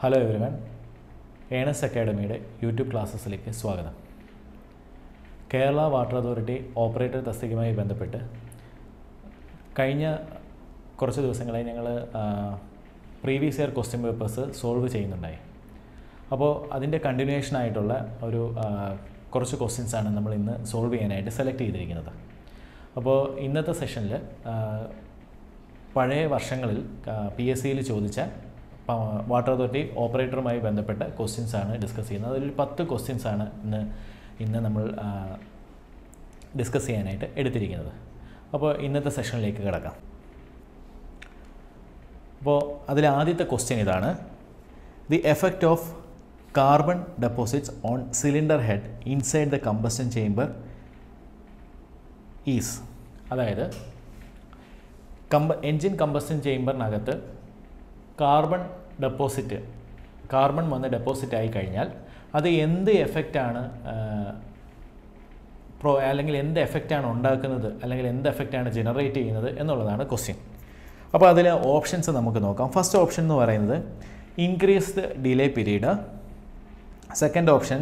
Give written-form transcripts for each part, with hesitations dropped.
Hello everyone, Ernest അക്കാഡമിയുടെ YouTube ക്ലാസ്സസിലേക്ക് സ്വാഗതം. കേരള വാട്ടർ അതോറിറ്റി ഓപ്പറേറ്റർ തസ്തികയുമായി ബന്ധപ്പെട്ട് കഴിഞ്ഞ കുറച്ച് ദിവസങ്ങളായി ഞങ്ങൾ previous year question papers solve ചെയ്യുന്നുണ്ടായി. അപ്പോൾ അതിൻ്റെ കണ്ടിന്യൂവേഷനായിട്ടുള്ള ഒരു കുറച്ച് ക്വസ്റ്റ്യൻസാണ് നമ്മൾ ഇന്ന് സോൾവ് ചെയ്യാനായിട്ട് സെലക്ട് ചെയ്തിരിക്കുന്നത്. അപ്പോൾ ഇന്നത്തെ സെഷനിൽ പഴയ വർഷങ്ങളിൽ PSCയിൽ ചോദിച്ച വാട്ടർ അതോറിറ്റി ഓപ്പറേറ്ററുമായി ബന്ധപ്പെട്ട ക്വസ്റ്റ്യൻസാണ് ഡിസ്കസ് ചെയ്യുന്നത്. അതിൽ 10 ക്വസ്റ്റ്യൻസാണ് ഇന്ന് നമ്മൾ ഡിസ്കസ് ചെയ്യാനായിട്ട് എടുത്തിരിക്കുന്നത്. അപ്പോൾ ഇന്നത്തെ സെഷനിലേക്ക് കിടക്കാം. അപ്പോൾ അതിൽ ആദ്യത്തെ ക്വസ്റ്റ്യൻ ഇതാണ്: the effect of carbon deposits on cylinder head inside the combustion chamber is. അതായത് എൻജിൻ കമ്പസ്റ്റൻ ചേംബറിനകത്ത് കാർബൺ വന്ന് ഡെപ്പോസിറ്റ് ആയി കഴിഞ്ഞാൽ അത് എന്ത് എഫക്റ്റാണ് അല്ലെങ്കിൽ എന്ത് എഫക്റ്റാണ് ഉണ്ടാക്കുന്നത്, അല്ലെങ്കിൽ എന്ത് എഫക്റ്റാണ് ജനറേറ്റ് ചെയ്യുന്നത് എന്നുള്ളതാണ് ക്വസ്റ്റ്യൻ. അപ്പോൾ അതിൽ ഓപ്ഷൻസ് നമുക്ക് നോക്കാം. ഫസ്റ്റ് ഓപ്ഷൻ എന്ന് പറയുന്നത് increased delay period. Second option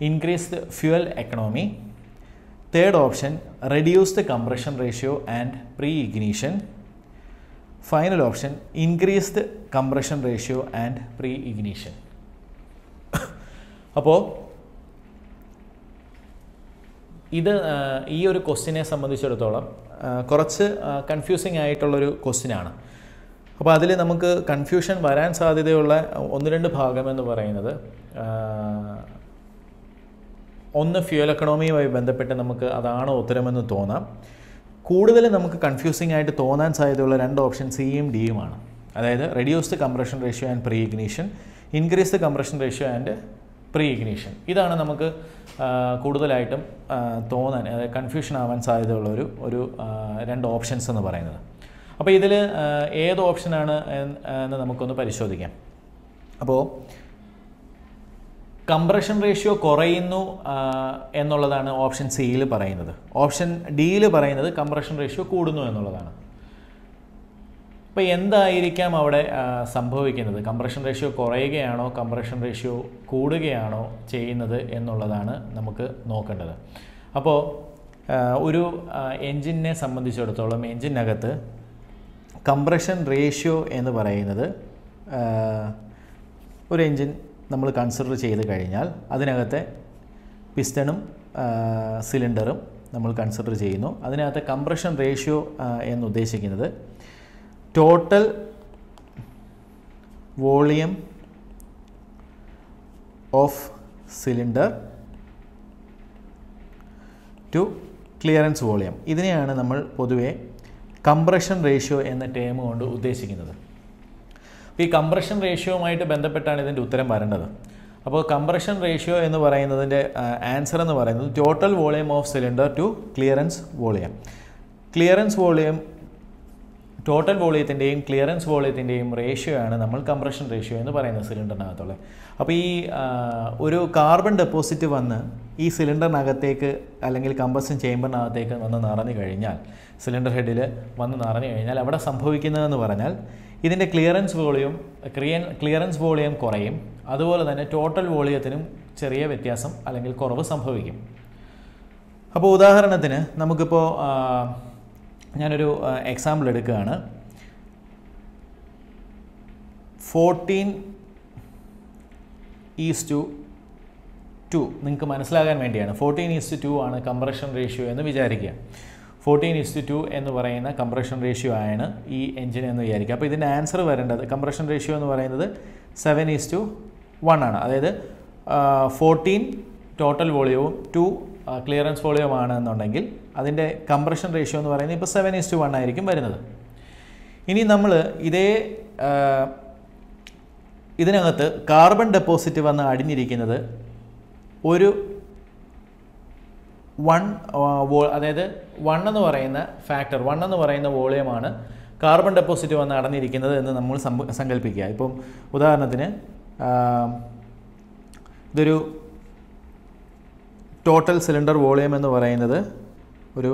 increased fuel economy. Third option reduced compression ratio and pre ignition. Final option increased compression ratio and pre ignition. അപ്പോൾ ഈ ഒരു ക്വസ്റ്റ്യനെ സംബന്ധിച്ചിടത്തോളം കുറച്ച് കൺഫ്യൂസിങ് ആയിട്ടുള്ളൊരു ക്വസ്റ്റ്യനാണ്. അപ്പോൾ അതിൽ നമുക്ക് കൺഫ്യൂഷൻ വരാൻ സാധ്യതയുള്ള 1-2 ഭാഗമെന്ന് പറയുന്നത്, ഒന്ന് ഫ്യൂവൽ എക്കണോമിയുമായി ബന്ധപ്പെട്ട് നമുക്ക് അതാണോ ഉത്തരമെന്ന് തോന്നാം. കൂടുതൽ നമുക്ക് കൺഫ്യൂസിംഗ് ആയിട്ട് തോന്നാൻ സാധ്യതയുള്ള 2 ഓപ്ഷൻ സിയും ഡിയുമാണ്. അതായത് reduced compression ratio and pre ignition, increased compression ratio and pre ignition. ഇതാണ് നമുക്ക് കൂടുതലായിട്ടും തോന്നാൻ, അതായത് കൺഫ്യൂഷൻ ആവാൻ സാധ്യതയുള്ള ഒരു 2 ഓപ്ഷൻസ് എന്ന് പറയുന്നത്. അപ്പോൾ ഇതിൽ ഏത് ഓപ്ഷനാണ് എന്ന് നമുക്കൊന്ന് പരിശോധിക്കാം. അപ്പോൾ കംപ്രഷൻ റേഷ്യോ കുറയുന്നു എന്നുള്ളതാണ് ഓപ്ഷൻ സിയിൽ പറയുന്നത്. ഓപ്ഷൻ ഡിയിൽ പറയുന്നത് കംപ്രഷൻ റേഷ്യോ കൂടുന്നു എന്നുള്ളതാണ്. അപ്പോൾ എന്തായിരിക്കാം അവിടെ സംഭവിക്കുന്നത്? കംപ്രഷൻ റേഷ്യോ കുറയുകയാണോ കംപ്രഷൻ റേഷ്യോ കൂടുകയാണോ ചെയ്യുന്നത് എന്നുള്ളതാണ് നമുക്ക് നോക്കേണ്ടത്. അപ്പോൾ ഒരു എൻജിനെ സംബന്ധിച്ചിടത്തോളം എൻജിനകത്ത് കംപ്രഷൻ റേഷ്യോ എന്ന് പറയുന്നത്, ഒരു എൻജിൻ നമ്മൾ കൺസിഡർ ചെയ്ത് കഴിഞ്ഞാൽ അതിനകത്തെ പിസ്റ്റണും സിലിണ്ടറും നമ്മൾ കൺസിഡർ ചെയ്യുന്നു. അതിനകത്തെ കംപ്രഷൻ റേഷ്യോ എന്ന് ഉദ്ദേശിക്കുന്നത് total volume of cylinder to clearance volume. ഇതിനെയാണ് നമ്മൾ പൊതുവെ കംപ്രഷൻ റേഷ്യോ എന്ന ടേം കൊണ്ട് ഉദ്ദേശിക്കുന്നത്. ഈ കംപ്രഷൻ റേഷ്യോവുമായിട്ട് ബന്ധപ്പെട്ടാണ് ഇതിൻ്റെ ഉത്തരം വരേണ്ടത്. അപ്പോൾ കംപ്രഷൻ റേഷ്യോ എന്ന് പറയുന്നതിൻ്റെ ആൻസർ എന്ന് പറയുന്നത് total volume of cylinder to clearance volume. Clearance volume, total വോളിയത്തിൻ്റെയും ക്ലിയറൻസ് വോളിയത്തിൻ്റെയും റേഷ്യോ ആണ് നമ്മൾ കംപ്രഷൻ റേഷ്യോ എന്ന് പറയുന്നത് സിലിണ്ടറിനകത്തുള്ള. അപ്പോൾ ഈ ഒരു കാർബൺ ഡെപ്പോസിറ്റ് വന്ന് ഈ സിലിണ്ടറിനകത്തേക്ക് അല്ലെങ്കിൽ കമ്പസ്റ്റൻ ചേംബറിനകത്തേക്ക് വന്ന് നിറഞ്ഞു കഴിഞ്ഞാൽ, സിലിണ്ടർ ഹെഡിൽ വന്ന് നിറഞ്ഞു കഴിഞ്ഞാൽ അവിടെ സംഭവിക്കുന്നതെന്ന് പറഞ്ഞാൽ ഇതിൻ്റെ ക്ലിയറൻസ് വോളിയം കുറയും. അതുപോലെ തന്നെ ടോട്ടൽ വോളിയത്തിനും ചെറിയ വ്യത്യാസം അല്ലെങ്കിൽ കുറവ് സംഭവിക്കും. അപ്പോൾ ഉദാഹരണത്തിന് നമുക്കിപ്പോൾ ഞാനൊരു എക്സാമ്പിൾ എടുക്കുകയാണ്. 14:2 നിങ്ങൾക്ക് മനസ്സിലാകാൻ വേണ്ടിയാണ്. 14:2 ആണ് കംപ്രഷൻ റേഷ്യോ എന്ന് വിചാരിക്കുക. 14:2 എന്ന് പറയുന്ന കംപ്രഷൻ റേഷ്യോ ആണ് ഈ എൻജിൻ എന്ന് വിചാരിക്കുക. അപ്പോൾ ഇതിൻ്റെ ആൻസർ വരേണ്ടത്, കംപ്രഷൻ റേഷ്യോ എന്ന് പറയുന്നത് 7:1 ആണ്. അതായത് 14 ടോട്ടൽ വോളിയവും 2 ക്ലിയറൻസ് വോളിയമാണ് എന്നുണ്ടെങ്കിൽ അതിൻ്റെ കംപ്രഷൻ റേഷ്യോ എന്ന് പറയുന്നത് ഇപ്പോൾ 7:1 ആയിരിക്കും വരുന്നത്. ഇനി നമ്മൾ ഇതിനകത്ത് കാർബൺ ഡെപ്പോസിറ്റ് വന്ന് അടിഞ്ഞിരിക്കുന്നത് ഒരു 1 അതായത് 1 എന്ന് പറയുന്ന ഫാക്ടർ, 1 എന്ന് പറയുന്ന വോളിയമാണ് കാർബൺ ഡെപ്പോസിറ്റ് വന്ന് അടഞ്ഞിരിക്കുന്നത് എന്ന് നമ്മൾ സങ്കല്പിക്കുക. ഇപ്പം ഉദാഹരണത്തിന് ഇതൊരു ടോട്ടൽ സിലിണ്ടർ വോളിയം എന്ന് പറയുന്നത് ഒരു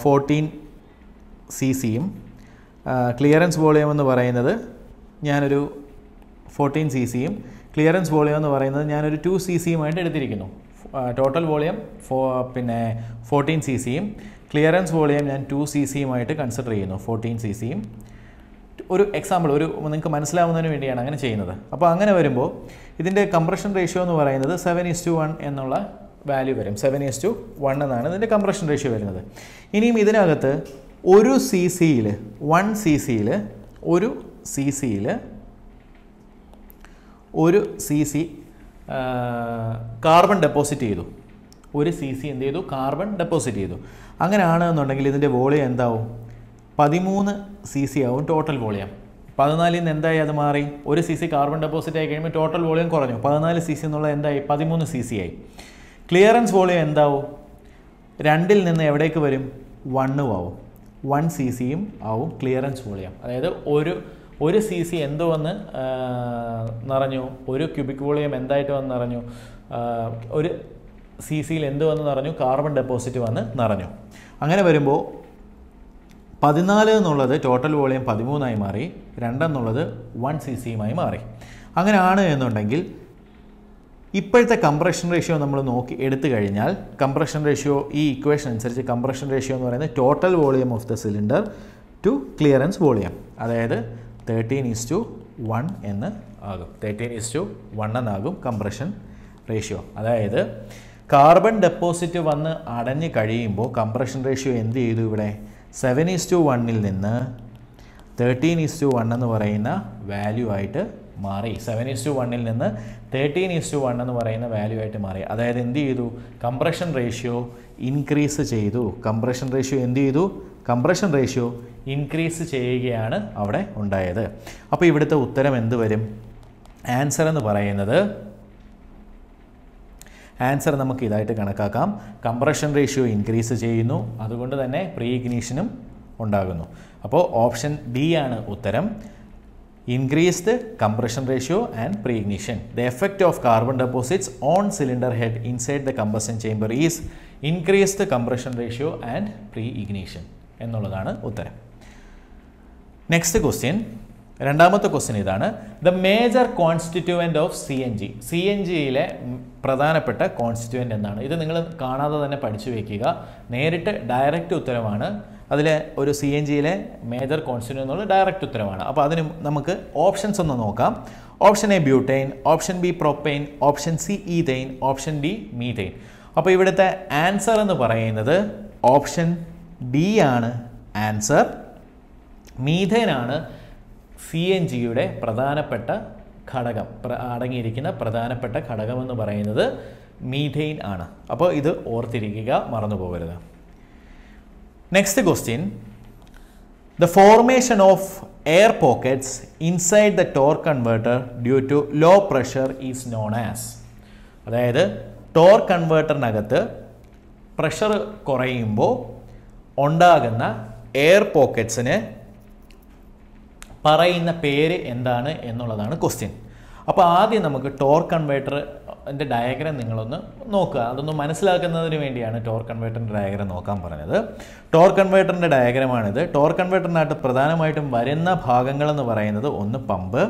14 cc യും ക്ലിയറൻസ് വോളിയം എന്ന് പറയുന്നത് ഞാനൊരു 14 cc യും ക്ലിയറൻസ് വോളിയം എന്ന് പറയുന്നത് ഞാനൊരു 2 cc യുമായിട്ട് എടുത്തിരിക്കുന്നു. ടോട്ടൽ വോളിയം 14 cc യും ക്ലിയറൻസ് വോളിയം ഞാൻ 2 cc യുമായിട്ട് കൺസിഡർ ചെയ്യുന്നു. 14 cc യും ഒരു എക്സാമ്പിൾ നിങ്ങൾക്ക് മനസ്സിലാവുന്നതിന് വേണ്ടിയാണ് അങ്ങനെ ചെയ്യുന്നത്. അപ്പോൾ അങ്ങനെ വരുമ്പോൾ ഇതിൻ്റെ കംപ്രഷൻ റേഷ്യോ എന്ന് പറയുന്നത് 7:1 എന്നുള്ള വാല്യൂ വരും. 7:1 എന്നാണ് ഇതിൻ്റെ കംപ്രഷൻ റേഷ്യോ വരുന്നത്. ഇനിയും ഇതിനകത്ത് ഒരു സി സിയിൽ ഒരു സി സി കാർബൺ ഡെപ്പോസിറ്റ് ചെയ്തു. ഒരു സി സി എന്ത് ചെയ്തു? കാർബൺ ഡെപ്പോസിറ്റ് ചെയ്തു. അങ്ങനെയാണെന്നുണ്ടെങ്കിൽ ഇതിൻ്റെ വോളിയം എന്താവും? 13 cc ആവും ടോട്ടൽ വോളിയം. 14 നിന്ന് എന്തായി അത് മാറി? ഒരു സി സി കാർബൺ ഡെപ്പോസിറ്റ് ആയി കഴിയുമ്പോൾ ടോട്ടൽ വോളിയം കുറഞ്ഞു. 14 cc എന്നുള്ളത് എന്തായി? 13 cc ആയി. ക്ലിയറൻസ് വോളിയം എന്താവും? 2ൽ നിന്ന് എവിടേക്ക് വരും? 1 ആവും. 1 cc യും ആവും ക്ലിയറൻസ് വോളിയം. അതായത് ഒരു സി സി എന്തോ വന്ന് നിറഞ്ഞു, ഒരു ക്യൂബിക് വോളിയം എന്തായിട്ട് വന്ന് നിറഞ്ഞു, ഒരു സി സിയിൽ എന്ത് വന്ന് നിറഞ്ഞു? കാർബൺ ഡെപ്പോസിറ്റ് വന്ന് നിറഞ്ഞു. അങ്ങനെ വരുമ്പോൾ 14 എന്നുള്ളത് ടോട്ടൽ വോളിയം 13 ആയി മാറി, 2 എന്നുള്ളത് 1 cc യുമായി മാറി. അങ്ങനെയാണ് എന്നുണ്ടെങ്കിൽ ഇപ്പോഴത്തെ കംപ്രഷൻ റേഷ്യോ നമ്മൾ എടുത്തു കഴിഞ്ഞാൽ കംപ്രഷൻ റേഷ്യോ ഈ ഇക്വേഷൻ അനുസരിച്ച് കംപ്രഷൻ റേഷ്യോ എന്ന് പറയുന്നത് total volume of the cylinder to clearance volume, അതായത് 13:1 എന്ന് ആകും. 13:1 എന്നാകും കംപ്രഷൻ റേഷ്യോ. അതായത് കാർബൺ ഡെപ്പോസിറ്റ് വന്ന് അടഞ്ഞ് കഴിയുമ്പോൾ കംപ്രഷൻ റേഷ്യോ എന്ത് ചെയ്തു? ഇവിടെ 7:1 നിന്ന് 13:1 എന്ന് പറയുന്ന വാല്യൂ ആയിട്ട് മാറി. 7:1 നിന്ന് 13:1 എന്ന് പറയുന്ന വാല്യൂ ആയിട്ട് മാറി. അതായത് എന്ത് ചെയ്തു? കംപ്രഷൻ റേഷ്യോ ഇൻക്രീസ് ചെയ്തു. കംപ്രഷൻ റേഷ്യോ എന്ത് ചെയ്തു? കംപ്രഷൻ റേഷ്യോ ഇൻക്രീസ് ചെയ്യുകയാണ് അവിടെ ഉണ്ടായത്. അപ്പോൾ ഇവിടുത്തെ ഉത്തരം എന്ത് വരും? ആൻസർ എന്ന് പറയുന്നത് ആൻസർ നമുക്ക് ഇതായിട്ട് കണക്കാക്കാം. കംപ്രഷൻ റേഷ്യോ ഇൻക്രീസ് ചെയ്യുന്നു, അതുകൊണ്ട് തന്നെ പ്രീ ഇഗ്നീഷനും ഉണ്ടാകുന്നു. അപ്പോൾ ഓപ്ഷൻ ഡി ആണ് ഉത്തരം. Increased compression ratio and pre ignition. The effect of carbon deposits on cylinder head inside the combustion chamber is increased compression ratio and pre ignition എന്നുള്ളതാണ് ഉത്തരം. Next question, രണ്ടാമത്തെ ക്വസ്റ്റ്യൻ ഇതാണ്. The major constituent of CNG. CNGയിലെ പ്രധാനപ്പെട്ട constituent എന്താണ്? ഇത് നിങ്ങൾ കാണാതെ തന്നെ പഠിച്ചു വയ്ക്കുക. നേരിട്ട് ഡയറക്റ്റ് ഉത്തരമാണ്. അതിലെ ഒരു CNGയിലെ മേജർ കോൺസ്റ്റിറ്റ്യൂവൻ്റ് എന്നുള്ള ഡയറക്റ്റ് ഉത്തരമാണ്. അപ്പോൾ അതിന് നമുക്ക് ഓപ്ഷൻസ് ഒന്ന് നോക്കാം. Option A butyne, option B propyne, option C ethyne, option D methane. അപ്പോൾ ഇവിടുത്തെ ആൻസർ എന്ന് പറയുന്നത് ഓപ്ഷൻ ഡി ആണ് ആൻസർ. മീഥൈനാണ് CNGയുടെ പ്രധാനപ്പെട്ട ഘടകം, അടങ്ങിയിരിക്കുന്ന പ്രധാനപ്പെട്ട ഘടകം എന്ന് പറയുന്നത് മീഥൈൻ ആണ്. അപ്പോൾ ഇത് ഓർത്തിരിക്കുക, മറന്നു പോകരുത്. Next question, the formation of air pockets inside the torque converter due to low pressure is known as. അതായത് ടോർക്ക് കൺവേർട്ടറിനകത്ത് പ്രഷർ കുറയുമ്പോൾ ഉണ്ടാകുന്ന എയർ പോക്കറ്റ്സിന് പറയുന്ന പേര് എന്താണ് എന്നുള്ളതാണ് ക്വസ്റ്റ്യൻ. അപ്പോൾ ആദ്യം നമുക്ക് ടോർക്ക് കൺവേർട്ടറിൻ്റെ ഡയഗ്രം നിങ്ങളൊന്ന് നോക്കുക. അതൊന്ന് മനസ്സിലാക്കുന്നതിന് വേണ്ടിയാണ് ടോർക്ക് കൺവേർട്ടറിൻ്റെ ഡയഗ്രം നോക്കാൻ പറഞ്ഞത്. ടോർക്ക് കൺവേർട്ടറിൻ്റെ ഡയഗ്രമാണിത്. ടോർക്ക് കൺവേർട്ടറിനകത്ത് പ്രധാനമായിട്ടും വരുന്ന ഭാഗങ്ങളെന്ന് പറയുന്നത് ഒന്ന് പമ്പ്,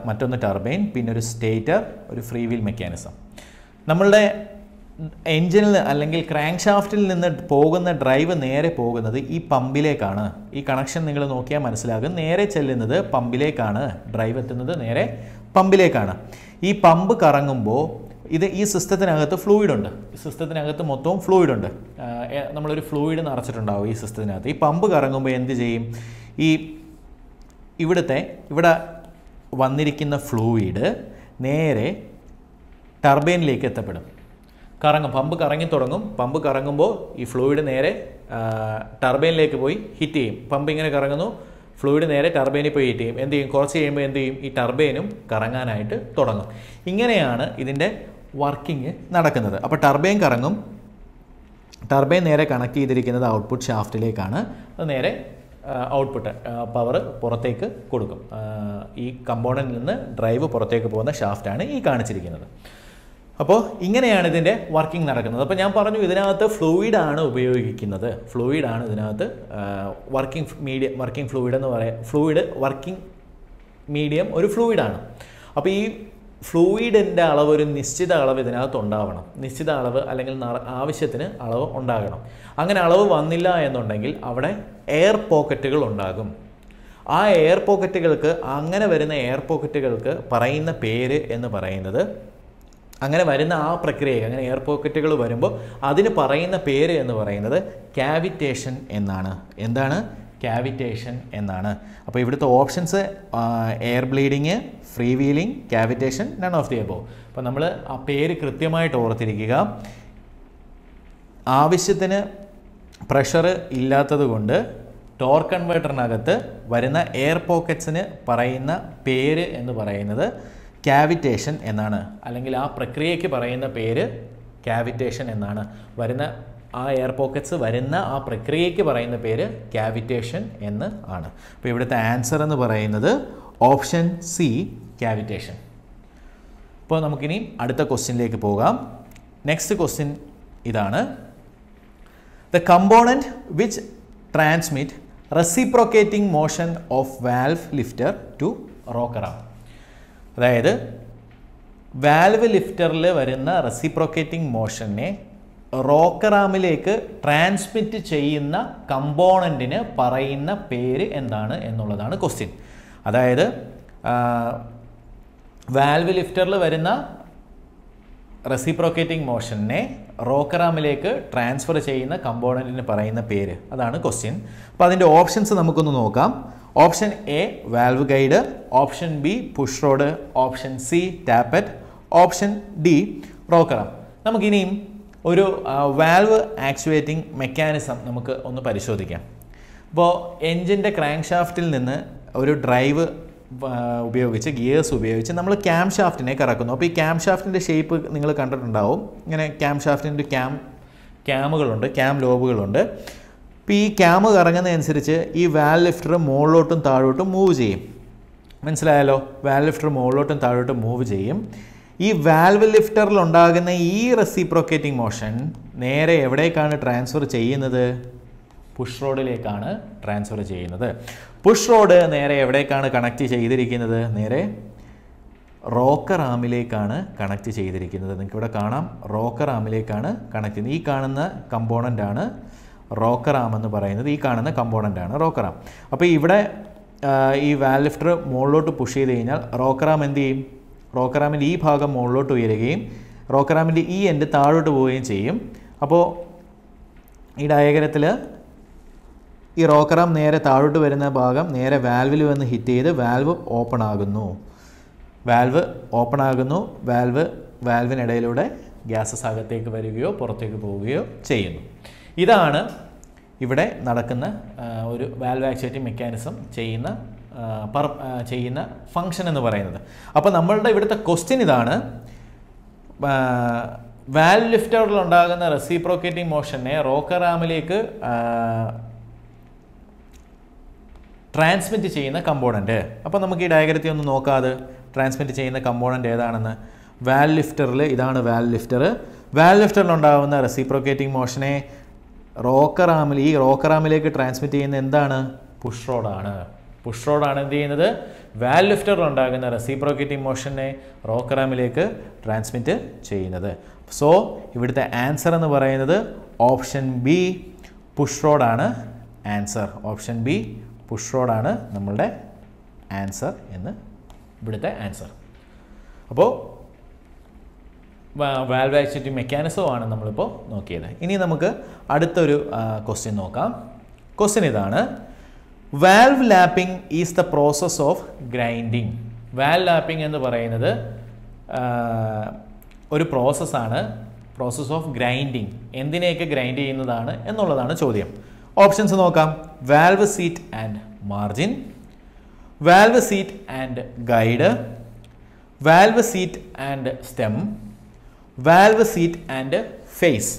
മറ്റൊന്ന് ടർബൈൻ, പിന്നെ ഒരു സ്റ്റേറ്റർ, ഒരു ഫ്രീ വീൽ മെക്കാനിസം. നമ്മളുടെ എൻജിനിൽ അല്ലെങ്കിൽ ക്രാങ്ക് ഷാഫ്റ്റിൽ നിന്ന് പോകുന്ന ഡ്രൈവ് നേരെ പോകുന്നത് ഈ പമ്പിലേക്കാണ്. ഈ കണക്ഷൻ നിങ്ങൾ നോക്കിയാൽ മനസ്സിലാകും. നേരെ ചെല്ലുന്നത് പമ്പിലേക്കാണ്, ഡ്രൈവ് എത്തുന്നത് നേരെ പമ്പിലേക്കാണ്. ഈ പമ്പ് കറങ്ങുമ്പോൾ ഈ സിസ്റ്റത്തിനകത്ത് ഫ്ലൂയിഡുണ്ട്. ഈ സിസ്റ്റത്തിനകത്ത് മൊത്തവും ഫ്ലൂയിഡുണ്ട്. നമ്മളൊരു ഫ്ലൂയിഡ് നിറച്ചിട്ടുണ്ടാവും ഈ സിസ്റ്റത്തിനകത്ത്. ഈ പമ്പ് കറങ്ങുമ്പോൾ എന്ത് ചെയ്യും? ഇവിടെ വന്നിരിക്കുന്ന ഫ്ലൂയിഡ് നേരെ ടർബൈനിലേക്ക് എത്തപ്പെടും. പമ്പ് കറങ്ങി തുടങ്ങും. പമ്പ് കറങ്ങുമ്പോൾ ഈ ഫ്ലൂയിഡ് നേരെ ടർബൈനിലേക്ക് പോയി ഹിറ്റ് ചെയ്യും. പമ്പ് ഇങ്ങനെ കറങ്ങുന്നു, ഫ്ലൂയിഡ് നേരെ ടർബൈനിൽ പോയി ഹിറ്റ് ചെയ്യും. എന്ത് ചെയ്യും? കുറച്ച് കഴിയുമ്പോൾ എന്ത് ചെയ്യും? ഈ ടർബൈനും കറങ്ങാനായിട്ട് തുടങ്ങും. ഇങ്ങനെയാണ് ഇതിൻ്റെ വർക്കിംഗ് നടക്കുന്നത്. അപ്പോൾ ടർബൈൻ കറങ്ങും. ടർബൈൻ നേരെ കണക്ട് ചെയ്തിരിക്കുന്നത് ഔട്ട്പുട്ട് ഷാഫ്റ്റിലേക്കാണ്. അത് നേരെ ഔട്ട്പുട്ട് പവർ പുറത്തേക്ക് കൊടുക്കും. ഈ കമ്പോണൻറ്റിൽ നിന്ന് ഡ്രൈവ് പുറത്തേക്ക് പോകുന്ന ഷാഫ്റ്റാണ് ഈ കാണിച്ചിരിക്കുന്നത്. അപ്പോൾ ഇങ്ങനെയാണ് ഇതിൻ്റെ വർക്കിംഗ് നടക്കുന്നത്. അപ്പോൾ ഞാൻ പറഞ്ഞു ഇതിനകത്ത് ഫ്ലൂയിഡാണ് ഉപയോഗിക്കുന്നത്. ഫ്ലൂയിഡാണ് ഇതിനകത്ത് വർക്കിംഗ് ഫ്ലൂയിഡ് എന്ന് പറയാം. ഫ്ലൂയിഡ് വർക്കിംഗ് മീഡിയം ഒരു ഫ്ലൂയിഡാണ്. അപ്പോൾ ഈ ഫ്ലൂയിഡിൻ്റെ അളവ് ഒരു നിശ്ചിത അളവ് ഇതിനകത്ത് ഉണ്ടാവണം. നിശ്ചിത അളവ് അല്ലെങ്കിൽ ആവശ്യത്തിന് അളവ് ഉണ്ടാകണം. അങ്ങനെ അളവ് വന്നില്ല എന്നുണ്ടെങ്കിൽ അവിടെ എയർ പോക്കറ്റുകൾ ഉണ്ടാകും. ആ എയർ പോക്കറ്റുകൾക്ക്, അങ്ങനെ വരുന്ന എയർ പോക്കറ്റുകൾക്ക് പറയുന്ന പേര് എന്ന് പറയുന്നത്, അങ്ങനെ വരുന്ന ആ പ്രക്രിയ, അങ്ങനെ എയർ പോക്കറ്റുകൾ വരുമ്പോൾ അതിന് പറയുന്ന പേര് എന്ന് പറയുന്നത് ക്യാവിറ്റേഷൻ എന്നാണ്. എന്താണ്? ക്യാവിറ്റേഷൻ എന്നാണ്. അപ്പോൾ ഇവിടുത്തെ options air bleeding, free wheeling, cavitation, none of the above. അപ്പോൾ നമ്മൾ ആ പേര് കൃത്യമായിട്ട് ഓർത്തിരിക്കുക. ആവശ്യത്തിന് പ്രഷർ ഇല്ലാത്തത് കൊണ്ട് ടോർക്ക് കൺവേർട്ടറിനകത്ത് വരുന്ന എയർ പോക്കറ്റ്സിന് പറയുന്ന പേര് എന്ന് പറയുന്നത് ക്യാവിറ്റേഷൻ എന്നാണ്. അല്ലെങ്കിൽ ആ പ്രക്രിയയ്ക്ക് പറയുന്ന പേര് ക്യാവിറ്റേഷൻ എന്നാണ്. വരുന്ന ആ എയർ പോക്കറ്റ്സ് വരുന്ന ആ പ്രക്രിയയ്ക്ക് പറയുന്ന പേര് ക്യാവിറ്റേഷൻ എന്ന് ആണ്. അപ്പോൾ ഇവിടുത്തെ ആൻസർ എന്ന് പറയുന്നത് ഓപ്ഷൻ സി, ക്യാവിറ്റേഷൻ. അപ്പോൾ നമുക്കിനി അടുത്ത ക്വസ്റ്റ്യനിലേക്ക് പോകാം. നെക്സ്റ്റ് ക്വസ്റ്റ്യൻ ഇതാണ്: the component which transmit reciprocating motion of valve lifter to rocker arm. അതായത് വാൽവ് ലിഫ്റ്ററിൽ വരുന്ന റെസിപ്രോക്കേറ്റിംഗ് മോഷനെ റോക്കർ ആമിലേക്ക് ട്രാൻസ്മിറ്റ് ചെയ്യുന്ന കമ്പോണൻറ്റിന് പറയുന്ന പേര് എന്താണ് എന്നുള്ളതാണ് ക്വസ്റ്റ്യൻ. അതായത് വാൽവ് ലിഫ്റ്ററിൽ വരുന്ന റെസിപ്രോക്കേറ്റിംഗ് മോഷനെ റോക്കർ ആമിലേക്ക് ട്രാൻസ്ഫർ ചെയ്യുന്ന കമ്പോണൻറ്റിന് പറയുന്ന പേര്, അതാണ് ക്വസ്റ്റ്യൻ. അപ്പോൾ അതിൻ്റെ ഓപ്ഷൻസ് നമുക്കൊന്ന് നോക്കാം. Option A valve guide, option B push rod, option C tappet, option D rocker arm. നമുക്കിനിയും ഒരു വാൽവ് ആക്ച്വേറ്റിംഗ് മെക്കാനിസം നമുക്ക് ഒന്ന് പരിശോധിക്കാം. അപ്പോൾ എൻജിൻ്റെ ക്രാങ്ക് ഷാഫ്റ്റിൽ നിന്ന് ഒരു ഡ്രൈവ് ഉപയോഗിച്ച്, ഗിയേഴ്സ് ഉപയോഗിച്ച് നമ്മൾ ക്യാം ഷാഫ്റ്റിനെ കറക്കുന്നു. അപ്പോൾ ഈ ക്യാം ഷാഫ്റ്റിൻ്റെ ഷേപ്പ് നിങ്ങൾ കണ്ടിട്ടുണ്ടാവും. ഇങ്ങനെ ക്യാം ഷാഫ്റ്റിൻ്റെ ക്യാമുകളുണ്ട്, ക്യാം ലോബുകളുണ്ട്. അപ്പോൾ ഈ ക്യാമ് കറങ്ങുന്നതനുസരിച്ച് ഈ വാൽവ് ലിഫ്റ്റർ മുകളിലോട്ടും താഴോട്ടും മൂവ് ചെയ്യും. മനസ്സിലായല്ലോ? വാൽവ് ലിഫ്റ്റർ മുകളിലോട്ടും താഴോട്ടും മൂവ് ചെയ്യും. ഈ വാൽവ് ലിഫ്റ്ററിൽ ഉണ്ടാകുന്ന ഈ റെസിപ്രോക്കേറ്റിംഗ് മോഷൻ നേരെ എവിടേക്കാണ് ട്രാൻസ്ഫർ ചെയ്യുന്നത്? പുഷ് റോഡിലേക്കാണ് ട്രാൻസ്ഫർ ചെയ്യുന്നത്. പുഷ് റോഡ് നേരെ എവിടേക്കാണ് കണക്ട് ചെയ്തിരിക്കുന്നത്? നേരെ റോക്കർ ആമിലേക്കാണ് കണക്ട് ചെയ്തിരിക്കുന്നത്. നിങ്ങൾക്ക് ഇവിടെ കാണാം, റോക്കർ ആമിലേക്കാണ് കണക്ട് ചെയ്യുന്നത്. ഈ കാണുന്ന കമ്പോണൻ്റാണ് റോക്കർ ആം എന്ന് പറയുന്നത്. ഈ കാണുന്ന കമ്പോണൻ്റാണ് റോക്കർ ആം. അപ്പോൾ ഇവിടെ ഈ വാൽവ് ലിഫ്റ്റർ മുകളിലോട്ട് പുഷ് ചെയ്ത് കഴിഞ്ഞാൽ റോക്കർ ആം എന്ത് ചെയ്യും? റോക്കർ ആമിൻ്റെ ഈ ഭാഗം മുകളിലോട്ട് ഉയരുകയും റോക്കർ ആമിൻ്റെ ഈ എൻഡ് താഴോട്ട് പോവുകയും ചെയ്യും. അപ്പോൾ ഈ ഡയഗ്രത്തിൽ ഈ റോക്കർ ആം നേരെ താഴോട്ട് വരുന്ന ഭാഗം നേരെ വാൽവിൽ വന്ന് ഹിറ്റ് ചെയ്ത് വാൽവ് ഓപ്പൺ ആകുന്നു. വാൽവിനിടയിലൂടെ ഗ്യാസസ് അകത്തേക്ക് വരികയോ പുറത്തേക്ക് പോവുകയോ ചെയ്യുന്നു. ഇതാണ് ഇവിടെ നടക്കുന്ന ഒരു വാൽവ് ആക്ച്വേറ്റിംഗ് മെക്കാനിസം ചെയ്യുന്ന ഫങ്ഷൻ എന്ന് പറയുന്നത്. അപ്പോൾ നമ്മളുടെ ഇവിടുത്തെ ക്വസ്റ്റ്യൻ ഇതാണ്: വാൽവ് ലിഫ്റ്ററിൽ ഉണ്ടാകുന്ന റെസിപ്രോക്കേറ്റിംഗ് മോഷനെ റോക്കർ ആമിലേക്ക് ട്രാൻസ്മിറ്റ് ചെയ്യുന്ന കമ്പോണൻറ്റ്. അപ്പോൾ നമുക്ക് ഈ ഡയഗ്രത്തിൽ ഒന്ന് നോക്കാതെ ട്രാൻസ്മിറ്റ് ചെയ്യുന്ന കമ്പോണൻറ്റ് ഏതാണെന്ന്. വാൽവ് ലിഫ്റ്ററിൽ ഇതാണ് വാൽവ് ലിഫ്റ്റർ. വാൽവ് ലിഫ്റ്ററിൽ ഉണ്ടാകുന്ന റെസിപ്രോക്കേറ്റിംഗ് മോഷനെ റോക്കർ ആമിലേക്ക് ട്രാൻസ്മിറ്റ് ചെയ്യുന്ന എന്താണ്? പുഷ് റോഡാണ്. പുഷ് റോഡാണ് എന്ത് ചെയ്യുന്നത്? വാൽവ് ലിഫ്റ്ററിൽ ഉണ്ടാകുന്ന റെസിപ്രോക്കേറ്റിംഗ് മോഷനെ റോക്കർ ആമിലേക്ക് ട്രാൻസ്മിറ്റ് ചെയ്യുന്നത്. സോ ഇവിടുത്തെ ആൻസർ എന്ന് പറയുന്നത് ഓപ്ഷൻ ബി, പുഷ് റോഡാണ് ആൻസർ. ഓപ്ഷൻ ബി, പുഷ് റോഡാണ് നമ്മളുടെ ആൻസർ എന്ന് ഇവിടുത്തെ ആൻസർ. അപ്പോൾ വാൽവ് ആക്ച്വേറ്റിംഗ് മെക്കാനിസമാണ് നമ്മളിപ്പോൾ നോക്കിയത്. ഇനി നമുക്ക് അടുത്തൊരു ക്വസ്റ്റ്യൻ നോക്കാം. ക്വസ്റ്റ്യൻ ഇതാണ്: valve lapping is the process of grinding. Valve lapping എന്ന് പറയുന്നത് ഒരു പ്രോസസ്സാണ്, പ്രോസസ് ഓഫ് ഗ്രൈൻഡിങ്. എന്തിനെയൊക്കെ ഗ്രൈൻഡ് ചെയ്യുന്നതാണ് എന്നുള്ളതാണ് ചോദ്യം. ഓപ്ഷൻസ് നോക്കാം: valve seat and margin, valve seat and guide, valve seat and stem, valve seat and face.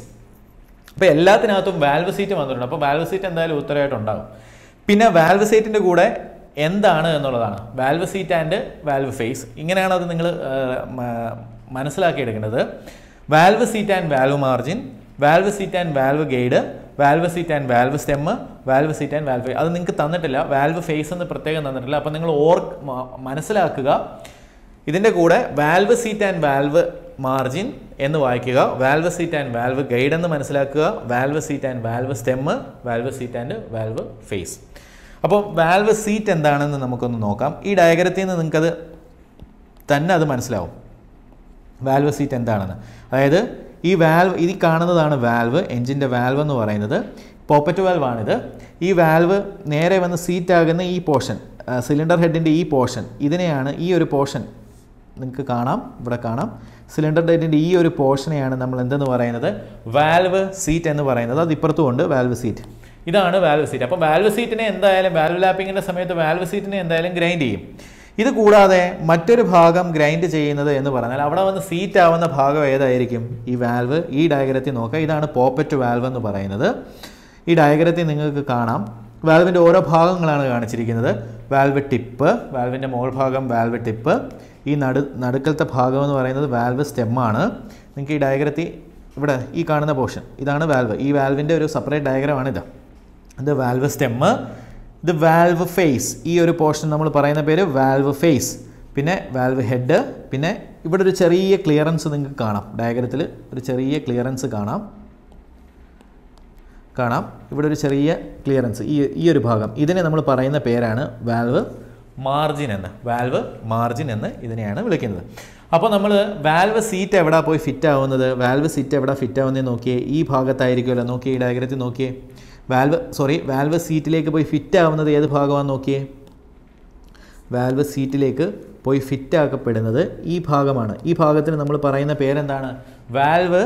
അപ്പോൾ എല്ലാത്തിനകത്തും വാൽവ് സീറ്റ് വന്നിട്ടുണ്ട്. അപ്പോൾ വാൽവ് സീറ്റ് എന്തായാലും ഉത്തരമായിട്ടുണ്ടാകും. പിന്നെ വാൽവ് സീറ്റിൻ്റെ കൂടെ എന്താണ് എന്നുള്ളതാണ് valve seat and valve face. ഇങ്ങനെയാണ് അത് നിങ്ങൾ മനസ്സിലാക്കിയെടുക്കേണ്ടത്. Valve seat and valve margin, valve seat and valve guide, valve seat and valve stem, valve seat and valve. അത് നിങ്ങൾക്ക് തന്നിട്ടില്ല, വാൽവ് ഫേസ് എന്ന് പ്രത്യേകം തന്നിട്ടില്ല. അപ്പോൾ നിങ്ങൾ മനസ്സിലാക്കുക, ഇതിൻ്റെ കൂടെ valve seat and valve margin എന്ന് വായിക്കുക, valve seat and valve guide എന്ന് മനസ്സിലാക്കുക, valve seat and valve stem, valve seat and valve face. അപ്പോൾ വാൽവ് സീറ്റ് എന്താണെന്ന് നമുക്കൊന്ന് നോക്കാം. ഈ ഡയഗ്രത്തിൽ നിന്ന് നിങ്ങൾക്കത് തന്നെ അത് മനസ്സിലാവും വാൽവ് സീറ്റ് എന്താണെന്ന്. അതായത് ഈ വാൽവ്, ഈ കാണുന്നതാണ് വാൽവ്, എൻജിൻ്റെ വാൽവ് എന്ന് പറയുന്നത്. പോപ്പറ്റ് വാൽവാണിത്. ഈ വാൽവ് നേരെ വന്ന് സീറ്റ് ആകുന്ന ഈ പോർഷൻ, സിലിണ്ടർ ഹെഡിൻ്റെ ഈ പോർഷൻ, ഇതിനെയാണ്, ഈ ഒരു പോർഷൻ നിങ്ങൾക്ക് കാണാം, ഇവിടെ കാണാം, സിലിണ്ടർ ഹെഡിൻ്റെ ഈ ഒരു പോർഷനെയാണ് നമ്മൾ എന്തെന്ന് പറയുന്നത്, വാൽവ് സീറ്റ് എന്ന് പറയുന്നത്. അത് ഇപ്പുറത്തുമുണ്ട് വാൽവ് സീറ്റ്. ഇതാണ് വാൽവ് സീറ്റ്. അപ്പോൾ വാൽവ് സീറ്റിനെ എന്തായാലും, വാൽവ് ലാപ്പിങ്ങിൻ്റെ സമയത്ത് വാൽവ് സീറ്റിനെ എന്തായാലും ഗ്രൈൻഡ് ചെയ്യും. ഇത് കൂടാതെ മറ്റൊരു ഭാഗം ഗ്രൈൻഡ് ചെയ്യുന്നത് എന്ന് പറഞ്ഞാൽ അവിടെ വന്ന് സീറ്റ് ആവുന്ന ഭാഗം ഏതായിരിക്കും, ഈ വാൽവ്. ഈ ഡയഗ്രത്തിൽ നോക്കുക, ഇതാണ് പോപ്പറ്റ് വാൽവ് എന്ന് പറയുന്നത്. ഈ ഡയഗ്രത്തിൽ നിങ്ങൾക്ക് കാണാം വാൽവിൻ്റെ ഓരോ ഭാഗങ്ങളാണ് കാണിച്ചിരിക്കുന്നത്. വാൽവ് ടിപ്പ്, വാൽവിൻ്റെ മുകൾ ഭാഗം വാൽവ് ടിപ്പ്, ഈ നടുക്കലത്തെ ഭാഗം എന്ന് പറയുന്നത് വാൽവ് സ്റ്റെമ്മാണ്. നിങ്ങൾക്ക് ഈ ഡയഗ്രത്തിൽ ഇവിടെ ഈ കാണുന്ന പോർഷൻ ഇതാണ് വാൽവ്. ഈ വാൽവിൻ്റെ ഒരു സെപ്പറേറ്റ് ഡയഗ്രമാണിത്. ഇത് വാൽവ് സ്റ്റെമ്മ്, ഇത് വാൽവ് ഫേസ്. ഈ ഒരു പോർഷൻ നമ്മൾ പറയുന്ന പേര് വാൽവ് ഫേസ്. പിന്നെ വാൽവ് ഹെഡ്. പിന്നെ ഇവിടെ ഒരു ചെറിയ ക്ലിയറൻസ് നിങ്ങൾക്ക് കാണാം, ഡയഗ്രത്തിൽ ഒരു ചെറിയ ക്ലിയറൻസ് കാണാം. ഇവിടെ ഒരു ചെറിയ ക്ലിയറൻസ്, ഈ ഒരു ഭാഗം, ഇതിനെ നമ്മൾ പറയുന്ന പേരാണ് വാൽവ് മാർജിൻ എന്ന്. വാൽവ് മാർജിൻ എന്ന് ഇതിനെയാണ് വിളിക്കുന്നത്. അപ്പോൾ നമ്മൾ വാൽവ് സീറ്റ് എവിടെ പോയി ഫിറ്റ് ആവുന്നത്, വാൽവ് സീറ്റ് എവിടെ ഫിറ്റ് ആവുന്നതെന്ന് നോക്കിയേ, ഈ ഭാഗത്തായിരിക്കുമല്ലോ. നോക്കിയേ, ഈ ഡയഗ്രത്തിൽ നോക്കിയേ, വാൽവ് സീറ്റിലേക്ക് പോയി ഫിറ്റ് ആവുന്നത് ഏത് ഭാഗമാണെന്ന് നോക്കിയേ. വാൽവ് സീറ്റിലേക്ക് പോയി ഫിറ്റ് ആക്കപ്പെടുന്നത് ഈ ഭാഗമാണ്. ഈ ഭാഗത്തിന് നമ്മൾ പറയുന്ന പേരെന്താണ്, വാൽവ്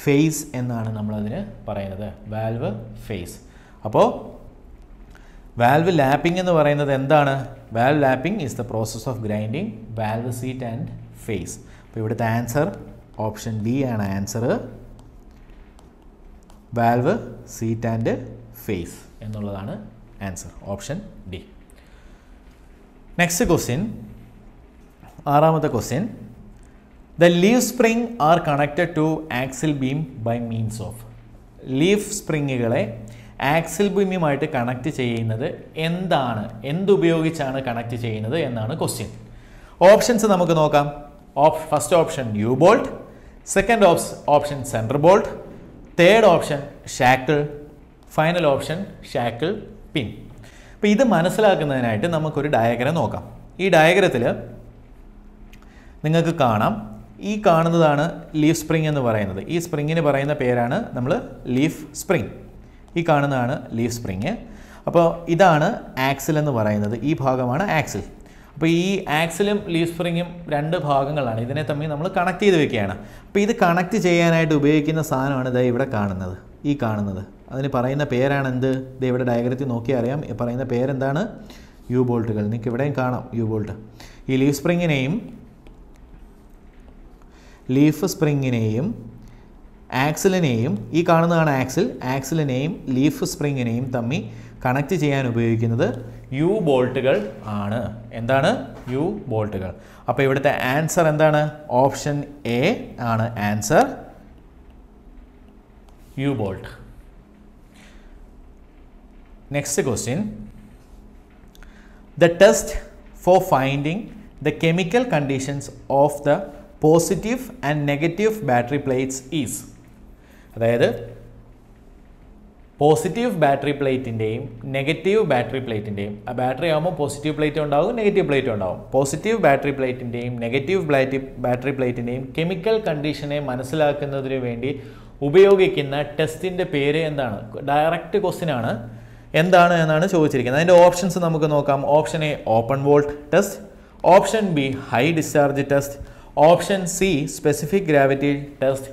ഫേസ് എന്നാണ് നമ്മളതിന് പറയുന്നത്, വാൽവ് ഫേസ്. അപ്പോൾ വാൽവ് ലാപ്പിംഗ് എന്ന് പറയുന്നത് എന്താണ്, valve lapping is the process of grinding valve seat and face. അപ്പോൾ ഇവിടുത്തെ ആൻസർ ഓപ്ഷൻ ഡി ആണ് answer, valve seat and face എന്നുള്ളതാണ് answer, option D. Next question, ആറാമത്തെ question. The leaf spring are connected to axle beam by means of. Leaf സ്പ്രിങ്ങുകളെ axle ബീമുമായിട്ട് connect ചെയ്യുന്നത് എന്താണ്, എന്തുപയോഗിച്ചാണ് connect ചെയ്യുന്നത് എന്നാണ് ക്വസ്റ്റ്യൻ. ഓപ്ഷൻസ് നമുക്ക് നോക്കാം. First option U bolt, second option centre bolt, third option shackle, final option shackle pin. അപ്പോൾ ഇത് മനസ്സിലാക്കുന്നതിനായിട്ട് നമുക്കൊരു ഡയഗ്രം നോക്കാം. ഈ ഡയഗ്രത്തിൽ നിങ്ങൾക്ക് കാണാം, ഈ കാണുന്നതാണ് ലീഫ് സ്പ്രിംഗ് എന്ന് പറയുന്നത്. ഈ സ്പ്രിങ്ങിന് പറയുന്ന പേരാണ് നമ്മൾ ലീഫ് സ്പ്രിംഗ്. ഈ കാണുന്നതാണ് ലീഫ് സ്പ്രിങ്. അപ്പോൾ ഇതാണ് ആക്സിൽ എന്ന് പറയുന്നത്, ഈ ഭാഗമാണ് ആക്സിൽ. അപ്പോൾ ഈ ആക്സിലും ലീഫ് സ്പ്രിങ്ങും രണ്ട് ഭാഗങ്ങളാണ്, ഇതിനെ തമ്മിൽ നമ്മൾ കണക്ട് ചെയ്ത് വെക്കുകയാണ്. അപ്പോൾ ഇത് കണക്ട് ചെയ്യാനായിട്ട് ഉപയോഗിക്കുന്ന സാധനമാണ് ഇത് ഇവിടെ കാണുന്നത്, ഈ കാണുന്നത്. അതിന് പറയുന്ന പേരാണ് എന്ത്, ഇത് ഇവിടെ ഡയഗ്രത്തിൽ നോക്കിയാൽ അറിയാം, പറയുന്ന പേരെന്താണ്, യു ബോൾട്ടുകൾ. നിങ്ങൾക്ക് ഇവിടെയും കാണാം യു ബോൾട്ട്. ഈ ലീഫ് സ്പ്രിങ്ങിനെയും ആക്സിലിനെയും, ഈ കാണുന്നതാണ് ആക്സിലിനെയും ലീഫ് സ്പ്രിങ്ങിനെയും തമ്മിൽ കണക്ട് ചെയ്യാൻ ഉപയോഗിക്കുന്നത് യു ബോൾട്ടുകൾ ആണ്. എന്താണ്, യു ബോൾട്ടുകൾ. അപ്പോൾ ഇവിടുത്തെ ആൻസർ എന്താണ്, ഓപ്ഷൻ എ ആണ് answer, U bolt. Next question. The test for finding the chemical conditions of the positive and negative battery plates is. അതായത് പോസിറ്റീവ് ബാറ്ററി പ്ലേറ്റിൻ്റെയും നെഗറ്റീവ് ബാറ്ററി പ്ലേറ്റിൻ്റെയും, ആ ബാറ്ററി ആകുമ്പോൾ പോസിറ്റീവ് പ്ലേറ്റ് ഉണ്ടാവും, നെഗറ്റീവ് പ്ലേറ്റ് ഉണ്ടാവും. Positive battery പ്ലേറ്റിൻ്റെയും negative battery പ്ലേറ്റിൻ്റെയും chemical കണ്ടീഷനെ മനസ്സിലാക്കുന്നതിന് വേണ്ടി ഉപയോഗിക്കുന്ന ടെസ്റ്റിൻ്റെ പേര് എന്താണ്? ഡയറക്റ്റ് ക്വസ്റ്റ്യൻ ആണ്, എന്താണ് എന്നാണ് ചോദിച്ചിരിക്കുന്നത്. അതിൻ്റെ ഓപ്ഷൻസ് നമുക്ക് നോക്കാം. Option A open volt test, option B high discharge test, option C specific gravity test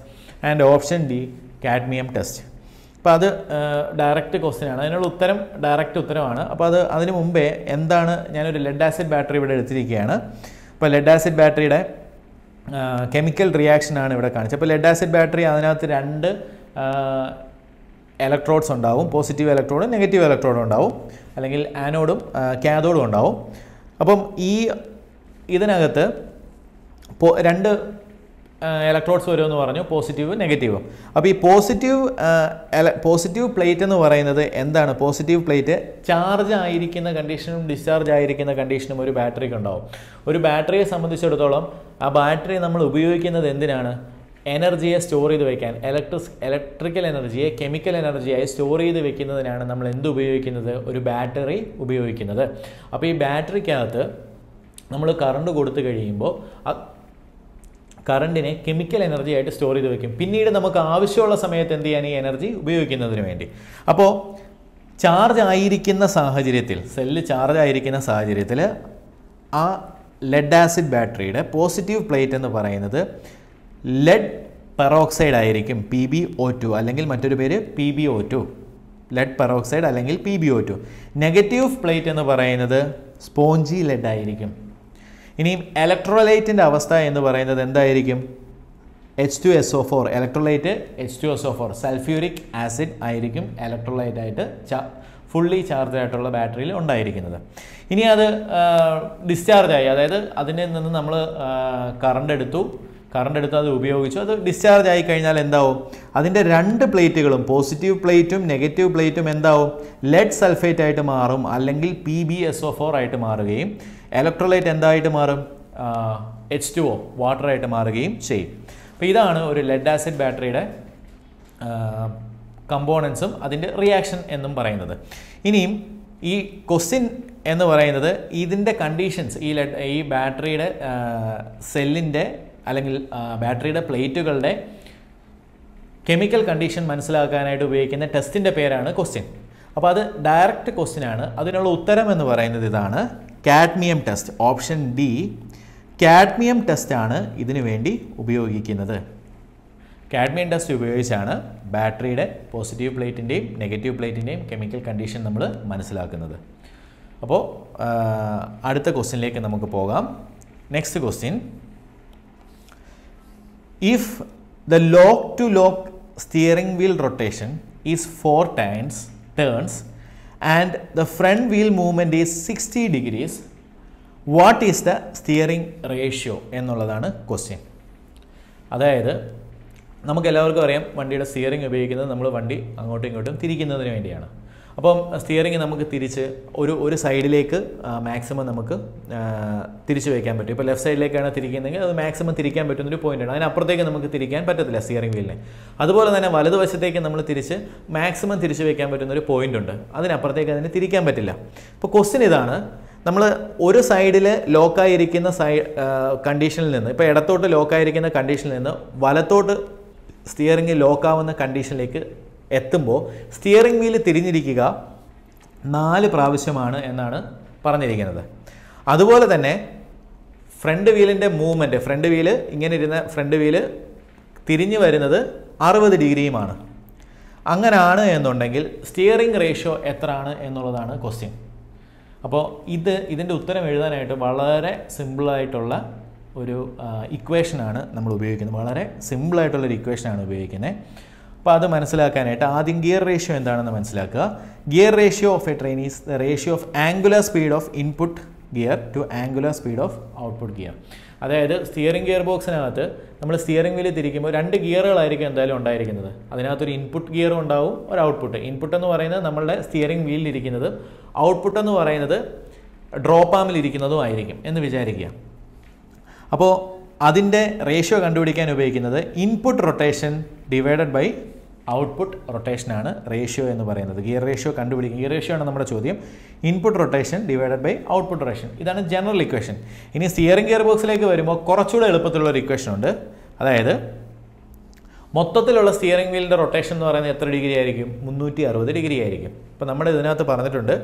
and option D cadmium test. അപ്പോൾ അത് ഡയറക്റ്റ് ക്വസ്റ്റ്യൻ ആണ്, അതിനുള്ള ഉത്തരം ഡയറക്റ്റ് ഉത്തരമാണ്. അപ്പോൾ അതിന് മുമ്പേ എന്താണ്, ഞാനൊരു ലെഡ് ആസിഡ് ബാറ്ററി ഇവിടെ എടുത്തിരിക്കുകയാണ്. അപ്പോൾ ലെഡ് ആസിഡ് ബാറ്ററിയുടെ കെമിക്കൽ റിയാക്ഷനാണ് ഇവിടെ കാണിച്ചത്. അപ്പോൾ ലെഡ് ആസിഡ് ബാറ്ററി, അതിനകത്ത് രണ്ട് ഇലക്ട്രോഡ്സ് ഉണ്ടാവും, പോസിറ്റീവ് ഇലക്ട്രോഡും നെഗറ്റീവ് ഇലക്ട്രോഡും ഉണ്ടാവും, അല്ലെങ്കിൽ ആനോഡും കാഥോഡും ഉണ്ടാവും. അപ്പം ഇതിനകത്ത് രണ്ട് ഇലക്ട്രോഡ്സ് വരുമെന്ന് പറഞ്ഞു, പോസിറ്റീവ് നെഗറ്റീവ്. അപ്പോൾ ഈ പോസിറ്റീവ് പ്ലേറ്റ് എന്ന് പറയുന്നത് എന്താണ്? പോസിറ്റീവ് പ്ലേറ്റ് ചാർജ് ആയിരിക്കുന്ന കണ്ടീഷനും ഡിസ്ചാർജ് ആയിരിക്കുന്ന കണ്ടീഷനും ഒരു ബാറ്ററിക്ക് ഉണ്ടാവും. ഒരു ബാറ്ററിയെ സംബന്ധിച്ചിടത്തോളം ആ ബാറ്ററി നമ്മൾ ഉപയോഗിക്കുന്നത് എന്തിനാണ്? എനർജിയെ സ്റ്റോർ ചെയ്ത് വയ്ക്കാൻ, ഇലക്ട്രിക്കൽ എനർജിയെ കെമിക്കൽ എനർജിയായി സ്റ്റോർ ചെയ്ത് വെക്കുന്നതിനാണ് നമ്മൾ എന്ത് ഉപയോഗിക്കുന്നത്? ഒരു ബാറ്ററി ഉപയോഗിക്കുന്നത്. അപ്പോൾ ഈ ബാറ്ററിക്കകത്ത് നമ്മൾ കറണ്ട് കൊടുത്തു കഴിയുമ്പോൾ ആ കറണ്ടിനെ കെമിക്കൽ എനർജി ആയിട്ട് സ്റ്റോർ ചെയ്ത് വെക്കും. പിന്നീട് നമുക്ക് ആവശ്യമുള്ള സമയത്ത് എന്ത് ചെയ്യാൻ? ഈ എനർജി ഉപയോഗിക്കുന്നതിന് വേണ്ടി. അപ്പോൾ ചാർജ് ആയിരിക്കുന്ന സാഹചര്യത്തിൽ, സെല്ല് ചാർജ് ആയിരിക്കുന്ന സാഹചര്യത്തിൽ ആ ലെഡ് ആസിഡ് ബാറ്ററിയുടെ പോസിറ്റീവ് പ്ലേറ്റ് എന്ന് പറയുന്നത് ലെഡ് പെറോക്സൈഡ് ആയിരിക്കും, PbO2 അല്ലെങ്കിൽ മറ്റൊരു പേര് PbO2, ലെഡ് പെറോക്സൈഡ് അല്ലെങ്കിൽ PbO2. നെഗറ്റീവ് പ്ലേറ്റ് എന്ന് പറയുന്നത് സ്പോഞ്ചി ലെഡ് ആയിരിക്കും. ഇനിയും ഇലക്ട്രോലൈറ്റിൻ്റെ അവസ്ഥ എന്ന് പറയുന്നത് എന്തായിരിക്കും? H2SO4, electrolyte H2SO4, sulphuric acid ആയിരിക്കും ഇലക്ട്രോലൈറ്റ് ആയിട്ട് ഫുള്ളി ചാർജ് ആയിട്ടുള്ള ബാറ്ററിയിൽ ഉണ്ടായിരിക്കുന്നത്. ഇനി അത് ഡിസ്ചാർജായി, അതായത് അതിൽ നിന്ന് നമ്മൾ കറണ്ട് എടുത്ത് അത് ഉപയോഗിച്ചു, അത് ഡിസ്ചാർജ് ആയി കഴിഞ്ഞാൽ എന്താവും? അതിൻ്റെ രണ്ട് പ്ലേറ്റുകളും, പോസിറ്റീവ് പ്ലേറ്റും നെഗറ്റീവ് പ്ലേറ്റും എന്താവും? ലെഡ് സൾഫേറ്റ് ആയിട്ട് മാറും, അല്ലെങ്കിൽ PbSO4 ആയിട്ട് മാറുകയും ഇലക്ട്രോലൈറ്റ് എന്തായിട്ട് മാറും? H2O, വാട്ടറായിട്ട് മാറുകയും ചെയ്യും. അപ്പോൾ ഇതാണ് ഒരു ലെഡ് ആസിഡ് ബാറ്ററിയുടെ കമ്പോണൻസും അതിൻ്റെ റിയാക്ഷൻ എന്നും പറയുന്നത്. ഇനിയും ഈ ക്വസ്റ്റ്യൻ എന്ന് പറയുന്നത് ഇതിൻ്റെ കണ്ടീഷൻസ്, ഈ ബാറ്ററിയുടെ സെല്ലിൻ്റെ അല്ലെങ്കിൽ ബാറ്ററിയുടെ പ്ലേറ്റുകളുടെ കെമിക്കൽ കണ്ടീഷൻ മനസ്സിലാക്കാനായിട്ട് ഉപയോഗിക്കുന്ന ടെസ്റ്റിൻ്റെ പേരാണ് ക്വസ്റ്റ്യൻ. അപ്പോൾ അത് ഡയറക്റ്റ് ക്വസ്റ്റ്യൻ ആണ്. അതിനുള്ള ഉത്തരം എന്ന് പറയുന്നത് ഇതാണ്, cadmium test. Option D, cadmium ടെസ്റ്റാണ് ഇതിനു വേണ്ടി ഉപയോഗിക്കുന്നത്. കാഡ്മിയം ടെസ്റ്റ് ഉപയോഗിച്ചാണ് ബാറ്ററിയുടെ പോസിറ്റീവ് പ്ലേറ്റിൻ്റെയും നെഗറ്റീവ് പ്ലേറ്റിൻ്റെയും കെമിക്കൽ കണ്ടീഷൻ നമ്മൾ മനസ്സിലാക്കുന്നത്. അപ്പോൾ അടുത്ത ക്വസ്റ്റ്യനിലേക്ക് നമുക്ക് പോകാം. Next question, if the lock to lock steering wheel rotation is 4 turns and the front wheel movement is 60 degrees, what is the steering ratio എന്നുള്ളതാണ് ക്വസ്റ്റ്യൻ. അതായത് നമുക്കെല്ലാവർക്കും അറിയാം, വണ്ടിയുടെ സ്റ്റിയറിംഗ് ഉപയോഗിക്കുന്നത് നമ്മൾ വണ്ടി അങ്ങോട്ടും ഇങ്ങോട്ടും തിരിക്കുന്നതിന് വേണ്ടിയാണ്. അപ്പം സ്റ്റിയറിംഗ് നമുക്ക് തിരിച്ച് ഒരു സൈഡിലേക്ക് മാക്സിമം നമുക്ക് തിരിച്ചു വയ്ക്കാൻ പറ്റും. ഇപ്പോൾ ലെഫ്റ്റ് സൈഡിലേക്കാണ് തിരിക്കുന്നതെങ്കിൽ അത് മാക്സിമം തിരിക്കാൻ പറ്റുന്നൊരു പോയിൻ്റാണ്. അതിനപ്പുറത്തേക്ക് നമുക്ക് തിരിക്കാൻ പറ്റത്തില്ല സ്റ്റിയറിംഗ് വീലിനെ. അതുപോലെ തന്നെ വലതുവശത്തേക്ക് നമ്മൾ തിരിച്ച് മാക്സിമം തിരിച്ചു വയ്ക്കാൻ പറ്റുന്നൊരു പോയിൻ്റ് ഉണ്ട്, അതിനപ്പുറത്തേക്ക് അതിന് തിരിക്കാൻ പറ്റില്ല. ഇപ്പോൾ ക്വസ്റ്റ്യൻ ഇതാണ്, നമ്മൾ ഒരു സൈഡിൽ ലോക്കായിരിക്കുന്ന കണ്ടീഷനിൽ നിന്ന്, ഇപ്പോൾ ഇടത്തോട്ട് ലോക്കായിരിക്കുന്ന കണ്ടീഷനിൽ നിന്ന് വലത്തോട്ട് സ്റ്റിയറിംഗ് ലോക്കാവുന്ന കണ്ടീഷനിലേക്ക് എത്തുമ്പോൾ സ്റ്റിയറിംഗ് വീല് തിരിഞ്ഞിരിക്കുക 4 പ്രാവശ്യമാണ് എന്നാണ് പറഞ്ഞിരിക്കുന്നത്. അതുപോലെ തന്നെ ഫ്രണ്ട് വീലിൻ്റെ മൂവ്മെൻറ്റ്, ഫ്രണ്ട് വീല് ഇങ്ങനെ ഇരുന്ന ഫ്രണ്ട് വീല് തിരിഞ്ഞു വരുന്നത് 60 ഡിഗ്രിയുമാണ്. അങ്ങനെയാണ് എന്നുണ്ടെങ്കിൽ സ്റ്റിയറിംഗ് റേഷ്യോ എത്രയാണ് എന്നുള്ളതാണ് ക്വസ്റ്റ്യൻ. അപ്പോൾ ഇതിൻ്റെ ഉത്തരം എഴുതാനായിട്ട് വളരെ സിമ്പിളായിട്ടുള്ള ഒരു ഇക്വേഷനാണ് നമ്മൾ ഉപയോഗിക്കുന്നത്. വളരെ സിമ്പിളായിട്ടുള്ളൊരു ഇക്വേഷനാണ് ഉപയോഗിക്കുന്നത്. അപ്പോൾ അത് മനസ്സിലാക്കാനായിട്ട് ആദ്യം ഗിയർ റേഷ്യോ എന്താണെന്ന് മനസ്സിലാക്കുക. Gear ratio of a train is the ratio of angular speed of input gear to angular speed of output gear. അതായത് സ്റ്റിയറിംഗ് ഗിയർ ബോക്സിനകത്ത് നമ്മൾ സ്റ്റിയറിംഗ് വീല് തിരിക്കുമ്പോൾ 2 ഗിയറുകളായിരിക്കും എന്തായാലും ഉണ്ടായിരിക്കുന്നത്. അതിനകത്തൊരു ഇൻപുട്ട് ഗിയറും ഉണ്ടാവും, ഒരു ഔട്ട്പുട്ട്. ഇൻപുട്ട് എന്ന് പറയുന്നത് നമ്മളുടെ സ്റ്റിയറിംഗ് വീലിലിരിക്കുന്നത്, ഔട്ട്പുട്ട് എന്ന് പറയുന്നത് ഡ്രോപ്പ് ആമിലിരിക്കുന്നതും ആയിരിക്കും എന്ന് വിചാരിക്കുക. അപ്പോൾ അതിൻ്റെ റേഷ്യോ കണ്ടുപിടിക്കാൻ ഉപയോഗിക്കുന്നത് input rotation divided by output റൊട്ടേഷനാണ് റേഷ്യോ എന്ന് പറയുന്നത്. ഗിയർ റേഷ്യോ കണ്ടുപിടിക്കും. ഗിയർ റേഷ്യോ ആണ് നമ്മുടെ ചോദ്യം. Input rotation divided by output rotation, ഇതാണ് ജനറൽ ഇക്വേഷൻ. ഇനി സ്റ്റിയറിംഗ് ഗിയർ ബോക്സിലേക്ക് വരുമ്പോൾ കുറച്ചുകൂടെ എളുപ്പത്തിലുള്ളൊരു ഇക്വേഷൻ ഉണ്ട്. അതായത് മൊത്തത്തിലുള്ള സ്റ്റിയറിംഗ് വീലിൻ്റെ റൊട്ടേഷൻ എന്ന് പറയുന്നത് എത്ര ഡിഗ്രി ആയിരിക്കും? 360 ഡിഗ്രി ആയിരിക്കും. ഇപ്പോൾ നമ്മുടെ ഇതിനകത്ത് പറഞ്ഞിട്ടുണ്ട്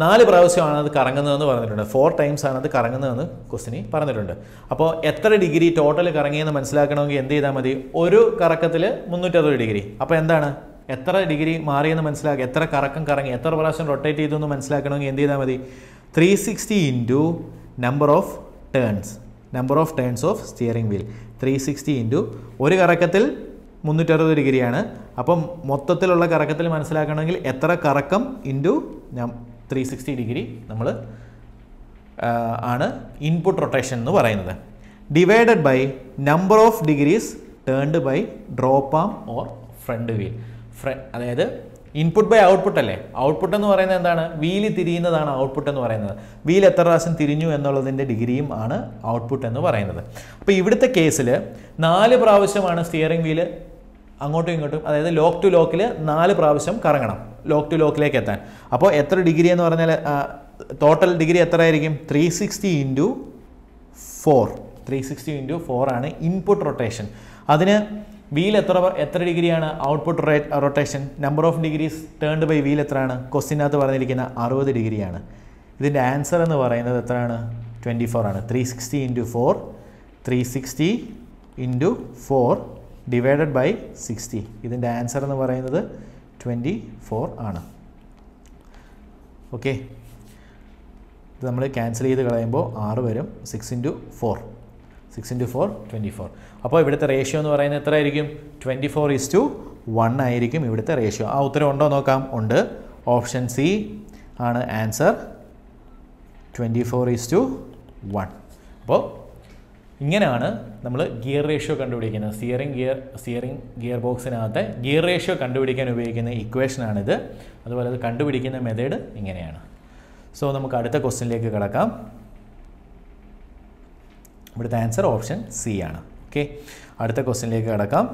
4 പ്രാവശ്യമാണ് അത് കറങ്ങുന്നതെന്ന് പറഞ്ഞിട്ടുണ്ട്. 4 times ആണ് അത് കറങ്ങുന്നതെന്ന് ക്വസ്റ്റിനി പറഞ്ഞിട്ടുണ്ട്. അപ്പോൾ എത്ര ഡിഗ്രി ടോട്ടൽ കറങ്ങിയെന്ന് മനസ്സിലാക്കണമെങ്കിൽ എന്ത് ചെയ്താൽ മതി? ഒരു കറക്കത്തിൽ 360 ഡിഗ്രി. അപ്പോൾ എന്താണ്, എത്ര ഡിഗ്രി മാറിയെന്ന് മനസ്സിലാക്കുക, എത്ര കറക്കം കറങ്ങി, എത്ര പ്രാവശ്യം റൊട്ടേറ്റ് ചെയ്തു എന്ന് മനസ്സിലാക്കണമെങ്കിൽ എന്ത് ചെയ്താൽ മതി? 360 into number of turns of steering wheel. 360 into ഒരു കറക്കത്തിൽ 360 ഡിഗ്രിയാണ്. അപ്പം മൊത്തത്തിലുള്ള കറക്കത്തിൽ മനസ്സിലാക്കണമെങ്കിൽ എത്ര കറക്കം ഇൻറ്റു 360 ഡിഗ്രി നമ്മൾ ആണ് ഇൻപുട്ട് റൊട്ടേഷൻ എന്ന് പറയുന്നത്. divided by number of degrees turned by drop arm or front wheel. അതായത് ഇൻപുട്ട് ബൈ ഔട്ട്പുട്ട് അല്ലേ. ഔട്ട്പുട്ട് എന്ന് പറയുന്നത് എന്താണ്? വീല് തിരിയുന്നതാണ് ഔട്ട്പുട്ട് എന്ന് പറയുന്നത്. വീൽ എത്ര പ്രാവശ്യം തിരിഞ്ഞു എന്നുള്ളതിൻ്റെ ഡിഗ്രിയും ആണ് ഔട്ട്പുട്ട് എന്ന് പറയുന്നത്. അപ്പോൾ ഇവിടുത്തെ കേസിൽ 4 പ്രാവശ്യമാണ് സ്റ്റിയറിംഗ് വീല് അങ്ങോട്ടും ഇങ്ങോട്ടും, അതായത് ലോക്ക് ടു ലോക്കിൽ 4 പ്രാവശ്യം കറങ്ങണം ലോക്ക് ടു ലോക്കിലേക്ക് എത്താൻ. അപ്പോൾ എത്ര ഡിഗ്രി എന്ന് പറഞ്ഞാൽ ടോട്ടൽ ഡിഗ്രി എത്ര ആയിരിക്കും? 360 × 4. 360 × 4 ആണ് ഇൻപുട്ട് റൊട്ടേഷൻ. അതിന് വീൽ എത്ര ഡിഗ്രിയാണ് ഔട്ട്പുട്ട് റൊട്ടേഷൻ? Number of degrees turned by wheel എത്രയാണ്? ക്വസ്റ്റ്യനകത്ത് പറഞ്ഞിരിക്കുന്ന 60 ഡിഗ്രിയാണ്. ഇതിൻ്റെ ആൻസർ എന്ന് പറയുന്നത് എത്രയാണ്? 24 ആണ്. 360 × 4, 360 × 4 ഡിവൈഡഡ് ബൈ 60. ഇതിൻ്റെ ആൻസർ എന്ന് പറയുന്നത് 24 ആണ്. ഓക്കെ, ഇത് നമ്മൾ ക്യാൻസൽ ചെയ്ത് കളയുമ്പോൾ 6 വരും. 6 × 4, 6 × 4 24. അപ്പോൾ ഇവിടുത്തെ റേഷ്യോ എന്ന് പറയുന്നത് എത്ര ആയിരിക്കും? 24:1 ആയിരിക്കും ഇവിടുത്തെ റേഷ്യോ. ആ ഉത്തരം ഉണ്ടോ നോക്കാം. ഉണ്ട്. ഓപ്ഷൻ സി ആണ് ആൻസർ, 24:1. അപ്പോൾ ഇങ്ങനെയാണ് നമ്മൾ ഗിയർ റേഷ്യോ കണ്ടുപിടിക്കുന്നത്. സ്റ്റിയറിംഗ് ഗിയർ ബോക്സിനകത്തെ ഗിയർ റേഷ്യോ കണ്ടുപിടിക്കാൻ ഉപയോഗിക്കുന്ന ഇക്വേഷനാണിത്. അതുപോലെ അത് കണ്ടുപിടിക്കുന്ന മെത്തേഡ് ഇങ്ങനെയാണ്. സോ നമുക്ക് അടുത്ത ക്വസ്റ്റ്യനിലേക്ക് കിടക്കാം. ഇവിടുത്തെ ആൻസർ ഓപ്ഷൻ സി ആണ്. ഓക്കെ, അടുത്ത ക്വസ്റ്റ്യനിലേക്ക് കിടക്കാം.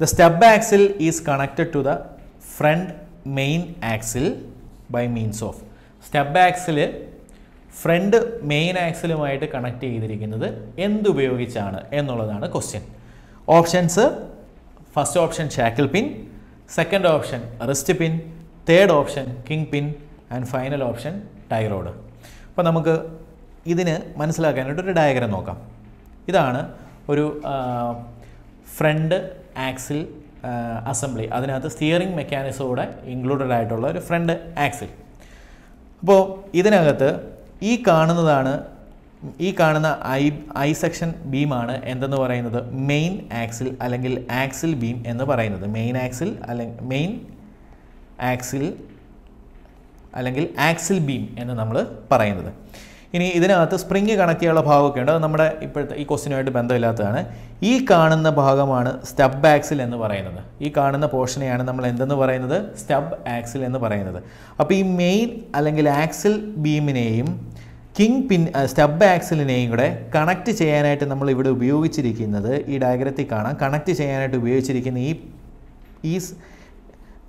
The stub axle is connected to the front main axle by means of. Stub axle front main ആക്സിലുമായിട്ട് കണക്ട് ചെയ്തിരിക്കുന്നത് എന്തുപയോഗിച്ചാണ് എന്നുള്ളതാണ് question. Options: first option shackle pin, second option wrist pin, third option king pin and final option tie rod. അപ്പോൾ നമുക്ക് ഇതിന് മനസ്സിലാക്കാനായിട്ടൊരു diagram നോക്കാം. ഇതാണ് ഒരു ഫ്രണ്ട് ആക്സിൽ അസംബ്ലി. അതിനകത്ത് സ്റ്റിയറിംഗ് മെക്കാനിസമോടെ ഇൻക്ലൂഡഡ് ആയിട്ടുള്ള ഒരു ഫ്രണ്ട് ആക്സിൽ. അപ്പോൾ ഇതിനകത്ത് ഈ കാണുന്ന ഐ സെക്ഷൻ ബീമാണ് എന്തെന്ന് പറയുന്നത്? മെയിൻ ആക്സിൽ അല്ലെങ്കിൽ ആക്സിൽ ബീം എന്ന് പറയുന്നത്. മെയിൻ ആക്സിൽ അല്ലെങ്കിൽ ആക്സിൽ ബീം എന്ന് നമ്മൾ പറയുന്നത്. ഇനി ഇതിനകത്ത് സ്പ്രിങ് കണക്ട് ചെയ്യാനുള്ള ഭാഗമൊക്കെ ഉണ്ട്. അത് നമ്മുടെ ഇപ്പോഴത്തെ ഈ ക്വസ്റ്റിനുമായിട്ട് ബന്ധമില്ലാത്തതാണ്. ഈ കാണുന്ന ഭാഗമാണ് സ്റ്റബ് ആക്സിൽ എന്ന് പറയുന്നത്. ഈ കാണുന്ന പോർഷനെയാണ് നമ്മൾ എന്തെന്ന് പറയുന്നത്? സ്റ്റബ് ആക്സിൽ എന്ന് പറയുന്നത്. അപ്പോൾ ഈ മെയിൻ അല്ലെങ്കിൽ ആക്സിൽ ബീമിനെയും കിങ് പിൻ സ്റ്റബ് ആക്സിലിനെയും കൂടെ കണക്ട് ചെയ്യാനായിട്ട് നമ്മൾ ഇവിടെ ഉപയോഗിച്ചിരിക്കുന്നത്, ഈ ഡയഗ്രത്തിൽ കാണാം, കണക്ട് ചെയ്യാനായിട്ട് ഉപയോഗിച്ചിരിക്കുന്ന ഈ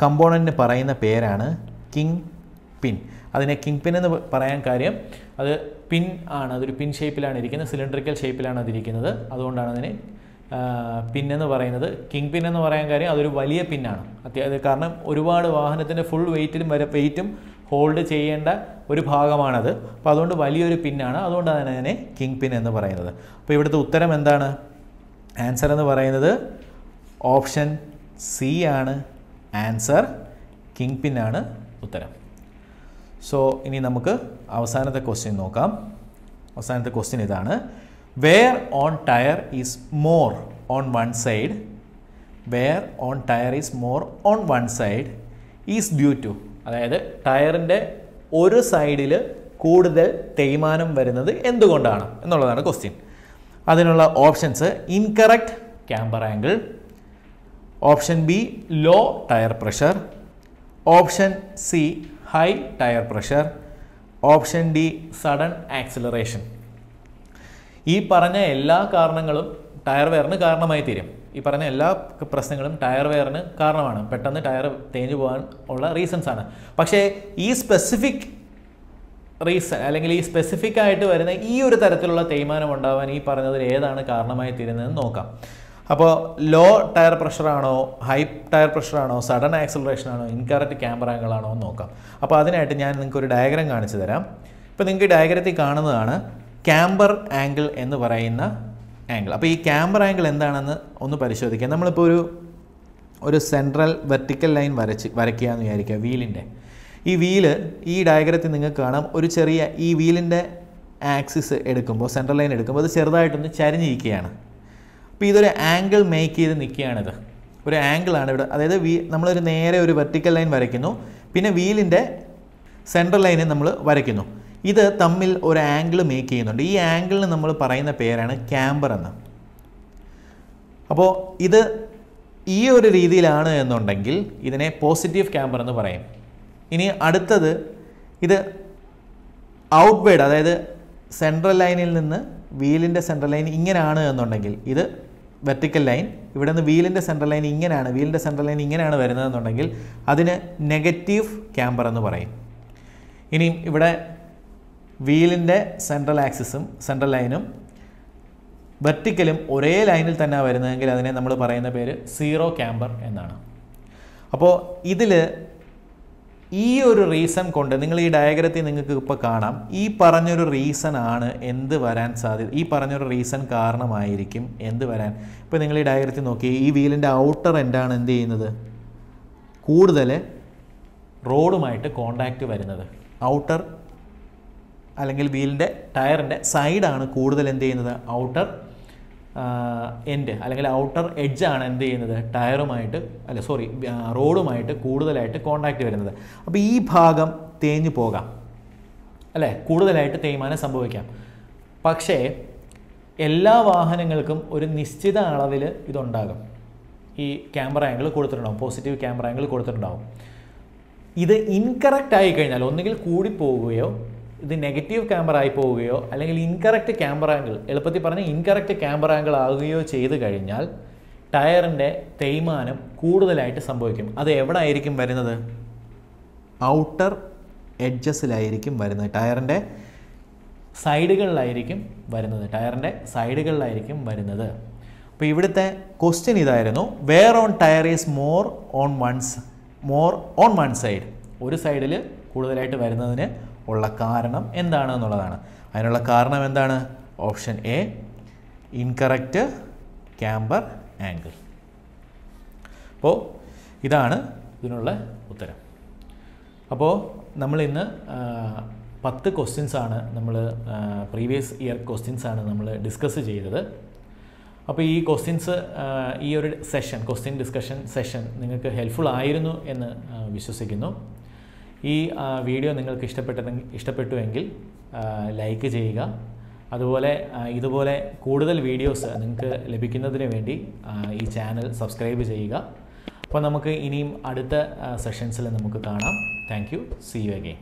കമ്പോണൻറ്റിന് പറയുന്ന പേരാണ് കിങ് പിൻ. അതിനെ കിങ് പിൻ എന്ന് പറയാൻ കാര്യം അത് പിൻ ആണ്, അതൊരു പിൻ ഷേപ്പിലാണ് ഇരിക്കുന്നത്, സിലിണ്ടറിക്കൽ ഷേപ്പിലാണ് അതിരിക്കുന്നത്. അതുകൊണ്ടാണ് അതിന് പിൻ എന്ന് പറയുന്നത്. കിങ് പിൻ എന്ന് പറയാൻ കാര്യം അതൊരു വലിയ പിന്നാണ്. കാരണം ഒരുപാട് വാഹനത്തിൻ്റെ ഫുൾ വെയിറ്റും ഹോൾഡ് ചെയ്യേണ്ട ഒരു ഭാഗമാണത്. അപ്പോൾ അതുകൊണ്ട് വലിയൊരു പിന്നാണ്. അതുകൊണ്ടാണ് അതിനെ കിങ് പിൻ എന്ന് പറയുന്നത്. അപ്പോൾ ഇവിടുത്തെ ഉത്തരം എന്താണ്? ആൻസർ എന്ന് പറയുന്നത് ഓപ്ഷൻ സി ആണ് ആൻസർ. കിങ് പിൻ ആണ് ഉത്തരം. സോ ഇനി നമുക്ക് അവസാനത്തെ ക്വസ്റ്റ്യൻ നോക്കാം. അവസാനത്തെ ക്വസ്റ്റ്യൻ ഇതാണ്: wear on tyre is more on one side, wear on tyre is more on one side is due to. അതായത് ടയറിൻ്റെ ഒരു സൈഡിൽ കൂടുതൽ തേയ്മാനം വരുന്നത് എന്തുകൊണ്ടാണ് എന്നുള്ളതാണ് ക്വസ്റ്റ്യൻ. അതിനുള്ള options: incorrect camber angle, option B low tyre pressure, option C high tyre pressure, option D sudden acceleration. ഈ പറഞ്ഞ എല്ലാ കാരണങ്ങളും ടയർ വെയറിന് കാരണമായി തീരും. ഈ പറഞ്ഞ എല്ലാ പ്രശ്നങ്ങളും ടയർ വെയറിന് കാരണമാണ്. പെട്ടെന്ന് ടയർ തേഞ്ഞു പോകാൻ ഉള്ള റീസൺസ് ആണ്. പക്ഷേ ഈ സ്പെസിഫിക് റീസൺ അല്ലെങ്കിൽ ഈ സ്പെസിഫിക് ആയിട്ട് വരുന്ന ഈ ഒരു തരത്തിലുള്ള തേയ്മാനം ഉണ്ടാവാൻ ഈ പറഞ്ഞതിൽ ഏതാണ് കാരണമായി തീരുന്നതെന്ന് നോക്കാം. അപ്പോൾ ലോ ടയർ പ്രഷറാണോ, ഹൈ ടയർ പ്രഷറാണോ, സഡൻ ആക്സിലറേഷൻ ആണോ, ഇൻകറക്റ്റ് ക്യാമ്പർ ആംഗിൾ ആണോ എന്ന് നോക്കാം. അപ്പോൾ അതിനായിട്ട് ഞാൻ നിങ്ങൾക്ക് ഒരു ഡയഗ്രം കാണിച്ചു തരാം. ഇപ്പോൾ നിങ്ങൾക്ക് ഈ ഡയഗ്രത്തിൽ കാണുന്നതാണ് ക്യാമ്പർ ആംഗിൾ എന്ന് പറയുന്ന ആംഗിൾ. അപ്പോൾ ഈ ക്യാമ്പർ ആംഗിൾ എന്താണെന്ന് ഒന്ന് പരിശോധിക്കാം. നമ്മളിപ്പോൾ ഒരു സെൻട്രൽ വെർട്ടിക്കൽ ലൈൻ വരയ്ക്കുകയെന്ന് വിചാരിക്കുക വീലിൻ്റെ. ഈ വീല് ഈ ഡയഗ്രത്തിൽ നിങ്ങൾക്ക് കാണാം, ഒരു ചെറിയ ഈ വീലിൻ്റെ ആക്സിസ് എടുക്കുമ്പോൾ, സെൻട്രൽ ലൈൻ എടുക്കുമ്പോൾ അത് ചെറുതായിട്ടൊന്ന് ചരിഞ്ഞിരിക്കുകയാണ്. അപ്പോൾ ഇതൊരു ആംഗിൾ മേക്ക് ചെയ്ത് നിൽക്കുകയാണിത്. ഒരു ആംഗിളാണ് ഇവിടെ. അതായത് നമ്മളൊരു നേരെ ഒരു വെർട്ടിക്കൽ ലൈൻ വരയ്ക്കുന്നു, പിന്നെ വീലിൻ്റെ സെൻട്രൽ ലൈനെ നമ്മൾ വരയ്ക്കുന്നു. ഇത് തമ്മിൽ ഒരു ആംഗിൾ മേക്ക് ചെയ്യുന്നുണ്ട്. ഈ ആംഗിളിന് നമ്മൾ പറയുന്ന പേരാണ് ക്യാമ്പർ എന്ന്. അപ്പോൾ ഇത് ഈ ഒരു രീതിയിലാണ് എന്നുണ്ടെങ്കിൽ ഇതിനെ പോസിറ്റീവ് ക്യാമ്പർ എന്ന് പറയും. ഇനി അടുത്തത് ഇത് ഔട്ട്വേർഡ്, അതായത് സെൻട്രൽ ലൈനിൽ നിന്ന് വീലിൻ്റെ സെൻട്രൽ ലൈൻ ഇങ്ങനെയാണ് എന്നുണ്ടെങ്കിൽ ഇത് വെർട്ടിക്കൽ ലൈൻ, ഇവിടെ നിന്ന് വീലിൻ്റെ സെൻട്രൽ ലൈൻ ഇങ്ങനെയാണ്, വീലിൻ്റെ സെൻട്രൽ ലൈൻ ഇങ്ങനെയാണ് വരുന്നതെന്നുണ്ടെങ്കിൽ അതിന് നെഗറ്റീവ് ക്യാമ്പർ എന്ന് പറയും. ഇനിയും ഇവിടെ വീലിൻ്റെ സെൻട്രൽ ആക്സിസും സെൻട്രൽ ലൈനും വെർട്ടിക്കലും ഒരേ ലൈനിൽ തന്നെ വരുന്നതെങ്കിൽ അതിനെ നമ്മൾ പറയുന്ന പേര് സീറോ ക്യാമ്പർ എന്നാണ്. അപ്പോൾ ഇതിൽ ഈ ഒരു റീസൺ കൊണ്ട് നിങ്ങൾ ഈ ഡയഗ്രത്തിൽ നിങ്ങൾക്ക് ഇപ്പോൾ കാണാം, ഈ പറഞ്ഞൊരു റീസൺ ആണ് എന്ത് വരാൻ സാധ്യത, ഈ പറഞ്ഞൊരു റീസൺ കാരണമായിരിക്കും എന്ത് വരാൻ. ഇപ്പോൾ നിങ്ങൾ ഈ ഡയഗ്രത്തിൽ നോക്കി, ഈ വീലിൻ്റെ ഔട്ടർ എൻഡാണ് എന്ത് ചെയ്യുന്നത്, കൂടുതൽ റോഡുമായിട്ട് കോണ്ടാക്റ്റ് വരുന്നത്. ഔട്ടർ അല്ലെങ്കിൽ വീലിൻ്റെ ടയറിൻ്റെ സൈഡാണ് കൂടുതൽ എന്ത് ചെയ്യുന്നത്, ഔട്ടർ എൻഡ് അല്ലെങ്കിൽ ഔട്ടർ എഡ്ജാണ് എന്ത് ചെയ്യുന്നത്, ടയറുമായിട്ട് റോഡുമായിട്ട് കൂടുതലായിട്ട് കോണ്ടാക്റ്റ് വരുന്നത്. അപ്പോൾ ഈ ഭാഗം തേഞ്ഞു പോകാം അല്ലേ, കൂടുതലായിട്ട് തേയ്മാനം സംഭവിക്കാം. പക്ഷേ എല്ലാ വാഹനങ്ങൾക്കും ഒരു നിശ്ചിത അളവിൽ ഇതുണ്ടാകും. ഈ ക്യാമറ ആംഗിൾ കൊടുത്തിട്ടുണ്ടാകും, പോസിറ്റീവ് ക്യാമറ ആംഗിൾ കൊടുത്തിട്ടുണ്ടാകും. ഇത് ഇൻകറക്റ്റ് ആയി കഴിഞ്ഞാൽ ഒന്നുകിൽ കൂടിപ്പോവുകയോ ഇത് നെഗറ്റീവ് ക്യാമറ ആയി പോവുകയോ അല്ലെങ്കിൽ ഇൻകറക്റ്റ് ക്യാമറ ആംഗിൾ, എളുപ്പത്തിൽ പറഞ്ഞ് ഇൻകറക്റ്റ് ക്യാമറ ആംഗിൾ ആകുകയോ ചെയ്ത് കഴിഞ്ഞാൽ ടയറിൻ്റെ തേയ്മാനം കൂടുതലായിട്ട് സംഭവിക്കും. അത് എവിടെ ആയിരിക്കും വരുന്നത്, ഔട്ടർ എഡ്ജസിലായിരിക്കും വരുന്നത്, ടയറിൻ്റെ സൈഡുകളിലായിരിക്കും വരുന്നത്. അപ്പോൾ ഇവിടുത്തെ ക്വസ്റ്റ്യൻ ഇതായിരുന്നു, wear on tyre is more on one side, ഒരു സൈഡിൽ കൂടുതലായിട്ട് വരുന്നതിന് ഉള്ള കാരണം എന്താണ് എന്നുള്ളതാണ്. അതിനുള്ള കാരണം എന്താണ്, option A incorrect camber angle. അപ്പോൾ ഇതാണ് ഇതിനുള്ള ഉത്തരം. അപ്പോൾ നമ്മൾ ഇന്ന് 10 ക്വസ്റ്റ്യൻസാണ് നമ്മൾ പ്രീവിയസ് ഇയർ ക്വസ്റ്റ്യൻസാണ് നമ്മൾ ഡിസ്കസ് ചെയ്തത്. അപ്പോൾ ഈ ക്വസ്റ്റ്യൻസ്, ഈ ഒരു ക്വസ്റ്റ്യൻ ഡിസ്കഷൻ സെഷൻ നിങ്ങൾക്ക് ഹെൽപ്ഫുൾ ആയിരുന്നു എന്ന് വിശ്വസിക്കുന്നു. ഈ വീഡിയോ നിങ്ങൾക്ക് ഇഷ്ടപ്പെട്ടുവെങ്കിൽ ലൈക്ക് ചെയ്യുക. അതുപോലെ ഇതുപോലെ കൂടുതൽ വീഡിയോസ് നിങ്ങൾക്ക് ലഭിക്കുന്നതിന് വേണ്ടി ഈ ചാനൽ സബ്സ്ക്രൈബ് ചെയ്യുക. അപ്പോൾ നമുക്ക് ഇനിയും അടുത്ത സെഷൻസിൽ നമുക്ക് കാണാം. Thank you. See you again.